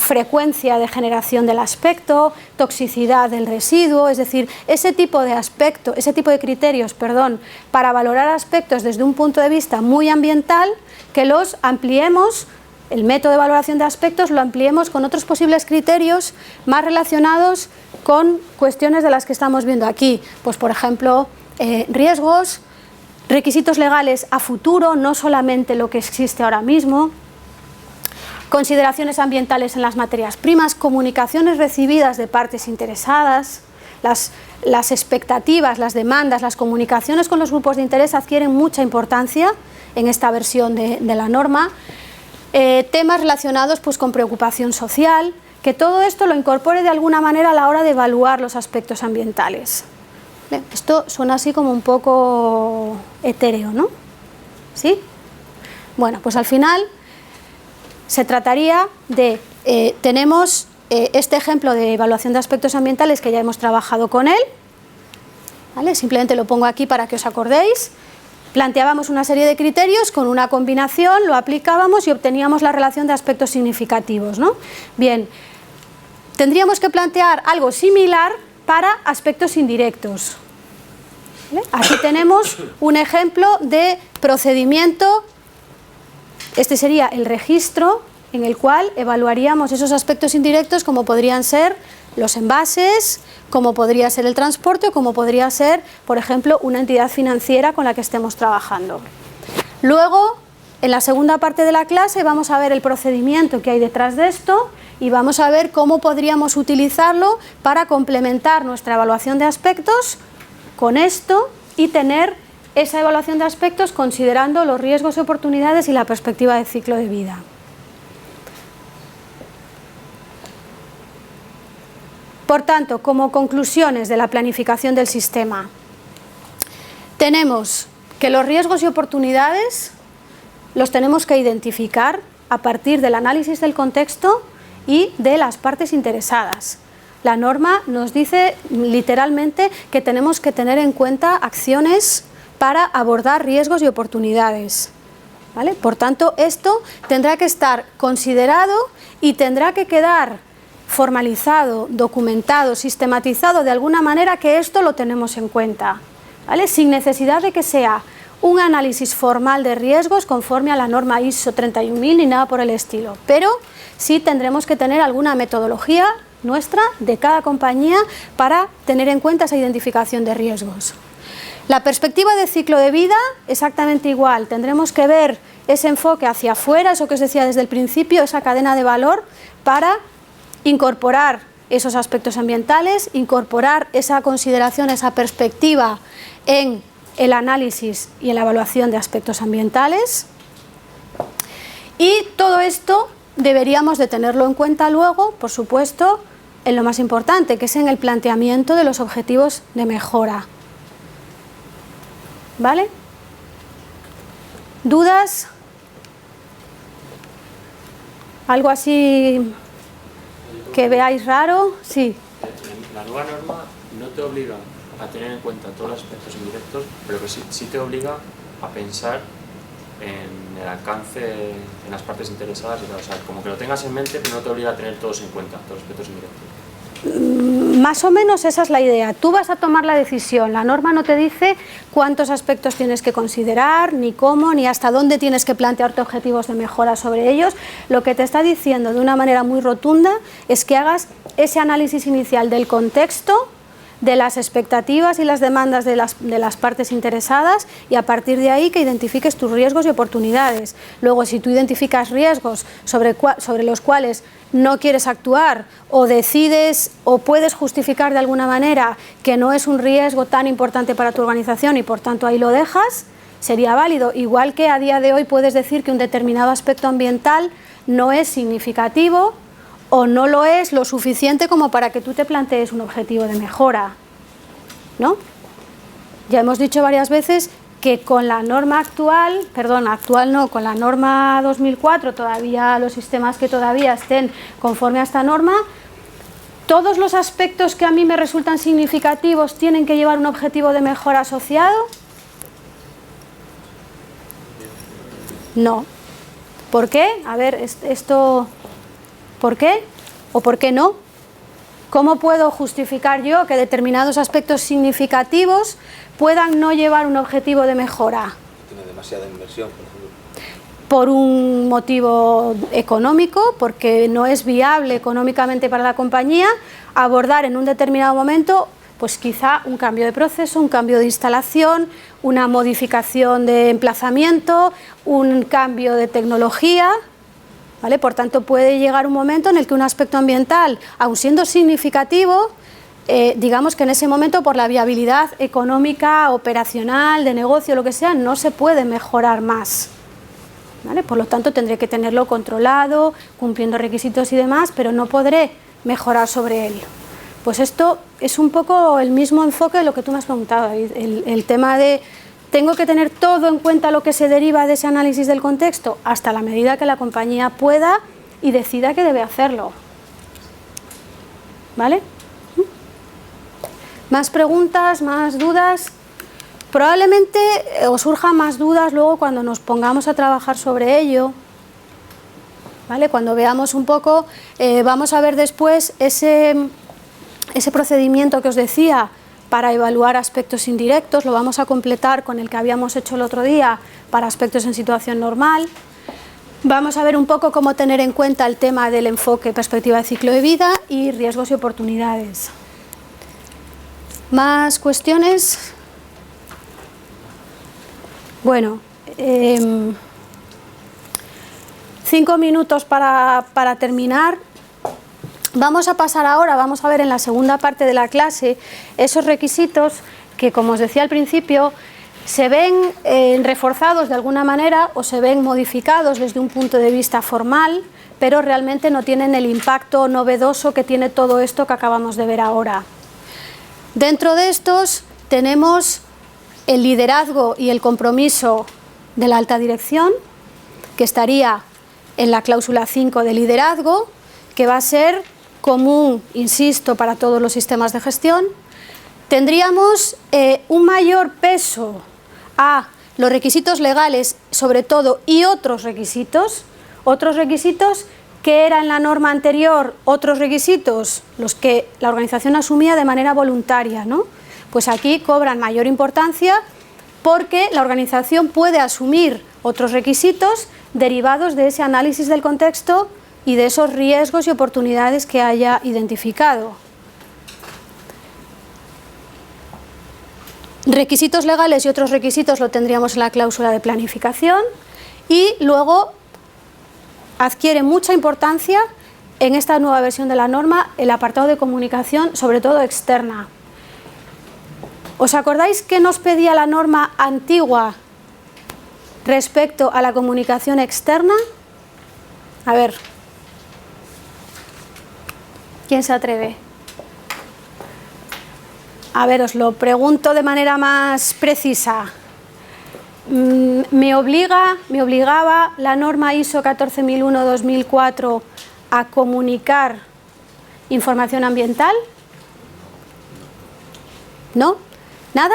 frecuencia de generación del aspecto, toxicidad del residuo, es decir, ese tipo de criterios, para valorar aspectos desde un punto de vista muy ambiental, que los ampliemos. El método de valoración de aspectos lo ampliemos con otros posibles criterios más relacionados con cuestiones de las que estamos viendo aquí. Pues, por ejemplo, riesgos, requisitos legales a futuro, no solamente lo que existe ahora mismo, consideraciones ambientales en las materias primas, comunicaciones recibidas de partes interesadas, las expectativas, las demandas, las comunicaciones con los grupos de interés adquieren mucha importancia en esta versión de la norma. Temas relacionados pues con preocupación social, que todo esto lo incorpore de alguna manera a la hora de evaluar los aspectos ambientales. Bien, esto suena así como un poco etéreo, ¿no? ¿Sí? Bueno, pues al final se trataría de, tenemos este ejemplo de evaluación de aspectos ambientales que ya hemos trabajado con él, ¿vale? Simplemente lo pongo aquí para que os acordéis. Planteábamos una serie de criterios, con una combinación lo aplicábamos y obteníamos la relación de aspectos significativos, ¿no? Bien, tendríamos que plantear algo similar para aspectos indirectos, ¿vale? Aquí tenemos un ejemplo de procedimiento. Este sería el registro en el cual evaluaríamos esos aspectos indirectos, como podrían ser los envases, como podría ser el transporte o como podría ser, por ejemplo, una entidad financiera con la que estemos trabajando. Luego, en la segunda parte de la clase, vamos a ver el procedimiento que hay detrás de esto y vamos a ver cómo podríamos utilizarlo para complementar nuestra evaluación de aspectos con esto y tener esa evaluación de aspectos considerando los riesgos y oportunidades y la perspectiva de ciclo de vida. Por tanto, como conclusiones de la planificación del sistema, tenemos que los riesgos y oportunidades los tenemos que identificar a partir del análisis del contexto y de las partes interesadas. La norma nos dice literalmente que tenemos que tener en cuenta acciones para abordar riesgos y oportunidades, ¿vale? Por tanto, esto tendrá que estar considerado y tendrá que quedar formalizado, documentado, sistematizado de alguna manera, que esto lo tenemos en cuenta, ¿vale? Sin necesidad de que sea un análisis formal de riesgos conforme a la norma ISO 31000 ni nada por el estilo, pero sí tendremos que tener alguna metodología nuestra de cada compañía para tener en cuenta esa identificación de riesgos. La perspectiva de ciclo de vida, exactamente igual. Tendremos que ver ese enfoque hacia afuera, eso que os decía desde el principio, esa cadena de valor, para incorporar esos aspectos ambientales, incorporar esa consideración, esa perspectiva en el análisis y en la evaluación de aspectos ambientales. Y todo esto deberíamos de tenerlo en cuenta luego, por supuesto, en lo más importante, que es en el planteamiento de los objetivos de mejora. ¿Vale? ¿Dudas? ¿Algo así que veáis raro? Sí. La nueva norma no te obliga a tener en cuenta todos los aspectos indirectos, pero que sí te obliga a pensar en el alcance, en las partes interesadas y tal. O sea, como que lo tengas en mente, pero no te obliga a tener todos en cuenta, todos los aspectos indirectos. Más o menos esa es la idea. Tú vas a tomar la decisión. La norma no te dice cuántos aspectos tienes que considerar, ni cómo, ni hasta dónde tienes que plantearte objetivos de mejora sobre ellos. Lo que te está diciendo de una manera muy rotunda es que hagas ese análisis inicial del contexto, de las expectativas y las demandas de las partes interesadas, y a partir de ahí que identifiques tus riesgos y oportunidades. Luego, si tú identificas riesgos sobre los cuales no quieres actuar, o decides o puedes justificar de alguna manera que no es un riesgo tan importante para tu organización y por tanto ahí lo dejas, sería válido. Igual que a día de hoy puedes decir que un determinado aspecto ambiental no es significativo o no lo es lo suficiente como para que tú te plantees un objetivo de mejora, ¿no? Ya hemos dicho varias veces que con la norma actual, con la norma 2004, todavía los sistemas que todavía estén conforme a esta norma, todos los aspectos que a mí me resultan significativos tienen que llevar un objetivo de mejora asociado. No. ¿Por qué? A ver, esto, ¿por qué? ¿O por qué no? ¿Cómo puedo justificar yo que determinados aspectos significativos puedan no llevar un objetivo de mejora? Tiene demasiada inversión, por ejemplo. Por un motivo económico, porque no es viable económicamente para la compañía abordar en un determinado momento, pues quizá un cambio de proceso, un cambio de instalación, una modificación de emplazamiento, un cambio de tecnología, ¿vale? Por tanto, puede llegar un momento en el que un aspecto ambiental, aun siendo significativo, digamos que en ese momento por la viabilidad económica, operacional, de negocio, lo que sea, no se puede mejorar más, ¿vale? Por lo tanto, tendré que tenerlo controlado, cumpliendo requisitos y demás, pero no podré mejorar sobre él. Pues esto es un poco el mismo enfoque de lo que tú me has preguntado, David, el tema de tengo que tener todo en cuenta lo que se deriva de ese análisis del contexto hasta la medida que la compañía pueda y decida que debe hacerlo. ¿Vale? ¿Más preguntas, más dudas? Probablemente os surjan más dudas luego cuando nos pongamos a trabajar sobre ello, ¿vale? Cuando veamos un poco, vamos a ver después ese procedimiento que os decía para evaluar aspectos indirectos, lo vamos a completar con el que habíamos hecho el otro día para aspectos en situación normal. Vamos a ver un poco cómo tener en cuenta el tema del enfoque, perspectiva de ciclo de vida y riesgos y oportunidades. ¿Más cuestiones? Bueno, 5 minutos para terminar. Vamos a pasar ahora, vamos a ver en la segunda parte de la clase esos requisitos que, como os decía al principio, se ven reforzados de alguna manera o se ven modificados desde un punto de vista formal, pero realmente no tienen el impacto novedoso que tiene todo esto que acabamos de ver ahora. Dentro de estos tenemos el liderazgo y el compromiso de la alta dirección, que estaría en la cláusula 5 de liderazgo, que va a ser común, insisto, para todos los sistemas de gestión. Tendríamos un mayor peso a los requisitos legales, sobre todo, y otros requisitos que era en la norma anterior, otros requisitos, los que la organización asumía de manera voluntaria, ¿no? Pues aquí cobran mayor importancia porque la organización puede asumir otros requisitos derivados de ese análisis del contexto y de esos riesgos y oportunidades que haya identificado. Requisitos legales y otros requisitos lo tendríamos en la cláusula de planificación, y luego adquiere mucha importancia en esta nueva versión de la norma el apartado de comunicación, sobre todo externa. ¿Os acordáis qué nos pedía la norma antigua respecto a la comunicación externa? A ver, ¿quién se atreve? A ver, os lo pregunto de manera más precisa. ¿Me obligaba la norma ISO 14001-2004 a comunicar información ambiental? ¿No? ¿Nada?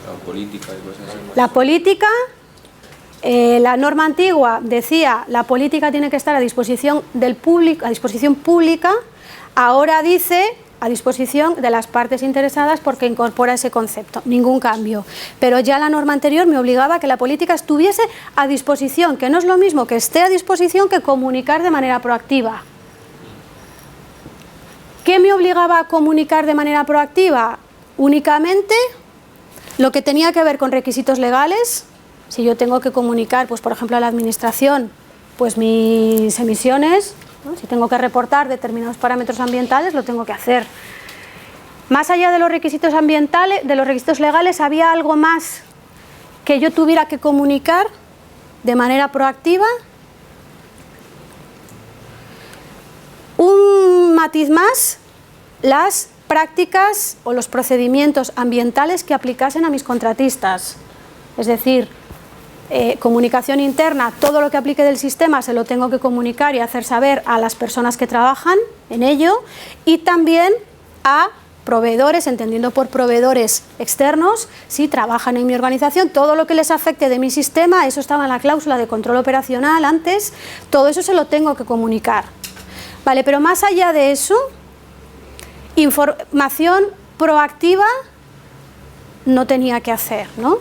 La política y cosas así. La política, la norma antigua decía la política tiene que estar a disposición del público, a disposición pública. Ahora dice a disposición de las partes interesadas porque incorpora ese concepto, ningún cambio. Pero ya la norma anterior me obligaba a que la política estuviese a disposición, que no es lo mismo que esté a disposición que comunicar de manera proactiva. ¿Qué me obligaba a comunicar de manera proactiva? Únicamente lo que tenía que ver con requisitos legales. Si yo tengo que comunicar, pues por ejemplo a la administración, pues mis emisiones, ¿no? Si tengo que reportar determinados parámetros ambientales, lo tengo que hacer. Más allá de los requisitos ambientales, de los requisitos legales, ¿había algo más que yo tuviera que comunicar de manera proactiva? Un matiz más, las prácticas o los procedimientos ambientales que aplicasen a mis contratistas. Es decir, comunicación interna, todo lo que aplique del sistema se lo tengo que comunicar y hacer saber a las personas que trabajan en ello, y también a proveedores, entendiendo por proveedores externos, si trabajan en mi organización, todo lo que les afecte de mi sistema, eso estaba en la cláusula de control operacional antes, todo eso se lo tengo que comunicar. Vale, pero más allá de eso, información proactiva no tenía que hacer, ¿no?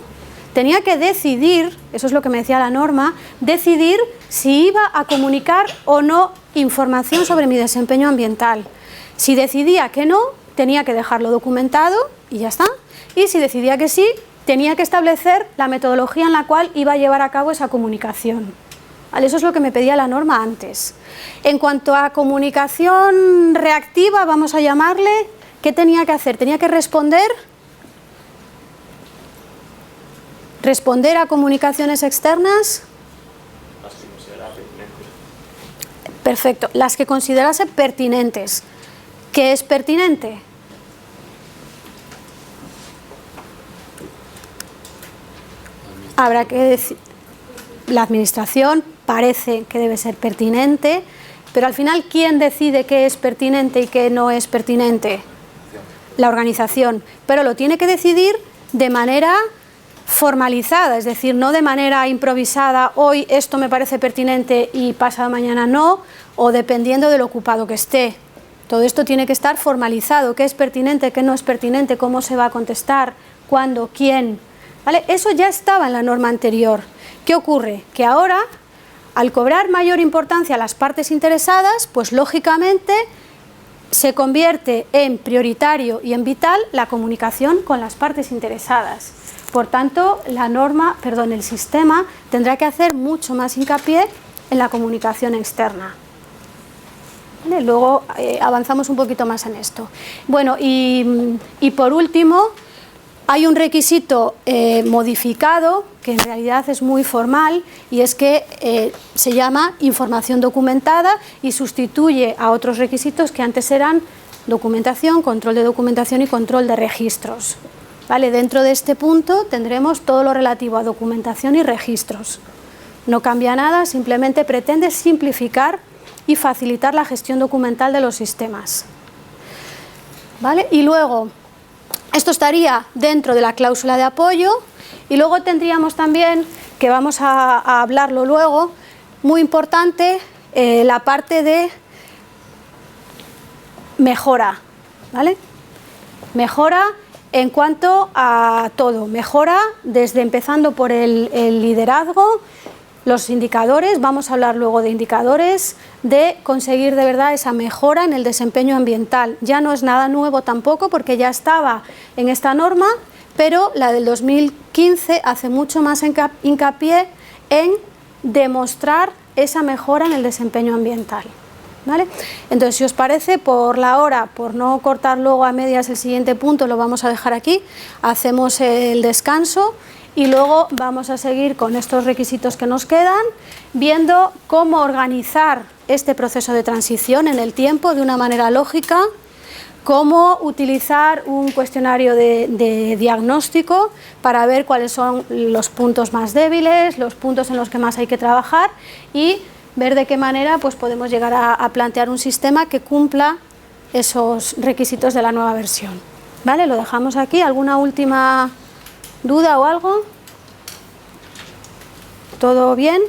Tenía que decidir, eso es lo que me decía la norma, decidir si iba a comunicar o no información sobre mi desempeño ambiental. Si decidía que no, tenía que dejarlo documentado y ya está. Y si decidía que sí, tenía que establecer la metodología en la cual iba a llevar a cabo esa comunicación. ¿Vale? Eso es lo que me pedía la norma antes. En cuanto a comunicación reactiva, vamos a llamarle, ¿qué tenía que hacer? Tenía que responder a comunicaciones externas. Las que considera pertinentes. Perfecto, las que considerase pertinentes. ¿Qué es pertinente? Habrá que decir, la administración parece que debe ser pertinente, pero al final, ¿quién decide qué es pertinente y qué no es pertinente? La organización, pero lo tiene que decidir de manera formalizada, es decir, no de manera improvisada, hoy esto me parece pertinente y pasado mañana no, o dependiendo de lo ocupado que esté. Todo esto tiene que estar formalizado, qué es pertinente, qué no es pertinente, cómo se va a contestar, cuándo, quién. ¿Vale? Eso ya estaba en la norma anterior. ¿Qué ocurre? Que ahora, al cobrar mayor importancia a las partes interesadas, pues lógicamente se convierte en prioritario y en vital la comunicación con las partes interesadas. Por tanto, el sistema tendrá que hacer mucho más hincapié en la comunicación externa. ¿Vale? Luego avanzamos un poquito más en esto. Bueno, y por último, hay un requisito modificado que en realidad es muy formal, y es que se llama información documentada y sustituye a otros requisitos que antes eran documentación, control de documentación y control de registros. ¿Vale? Dentro de este punto tendremos todo lo relativo a documentación y registros. No cambia nada, simplemente pretende simplificar y facilitar la gestión documental de los sistemas. ¿Vale? Y luego, esto estaría dentro de la cláusula de apoyo, y luego tendríamos también, que vamos a hablarlo luego, muy importante, la parte de mejora. ¿Vale? Mejora en cuanto a todo, mejora desde empezando por el liderazgo, los indicadores, vamos a hablar luego de indicadores, de conseguir de verdad esa mejora en el desempeño ambiental. Ya no es nada nuevo tampoco porque ya estaba en esta norma, pero la del 2015 hace mucho más hincapié en demostrar esa mejora en el desempeño ambiental. ¿Vale? Entonces, si os parece, por la hora, por no cortar luego a medias el siguiente punto, lo vamos a dejar aquí, hacemos el descanso y luego vamos a seguir con estos requisitos que nos quedan, viendo cómo organizar este proceso de transición en el tiempo de una manera lógica, cómo utilizar un cuestionario de diagnóstico para ver cuáles son los puntos más débiles, los puntos en los que más hay que trabajar y ver de qué manera pues, podemos llegar a plantear un sistema que cumpla esos requisitos de la nueva versión. ¿Vale? Lo dejamos aquí. ¿Alguna última duda o algo? ¿Todo bien?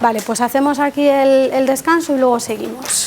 Vale, pues hacemos aquí el descanso y luego seguimos.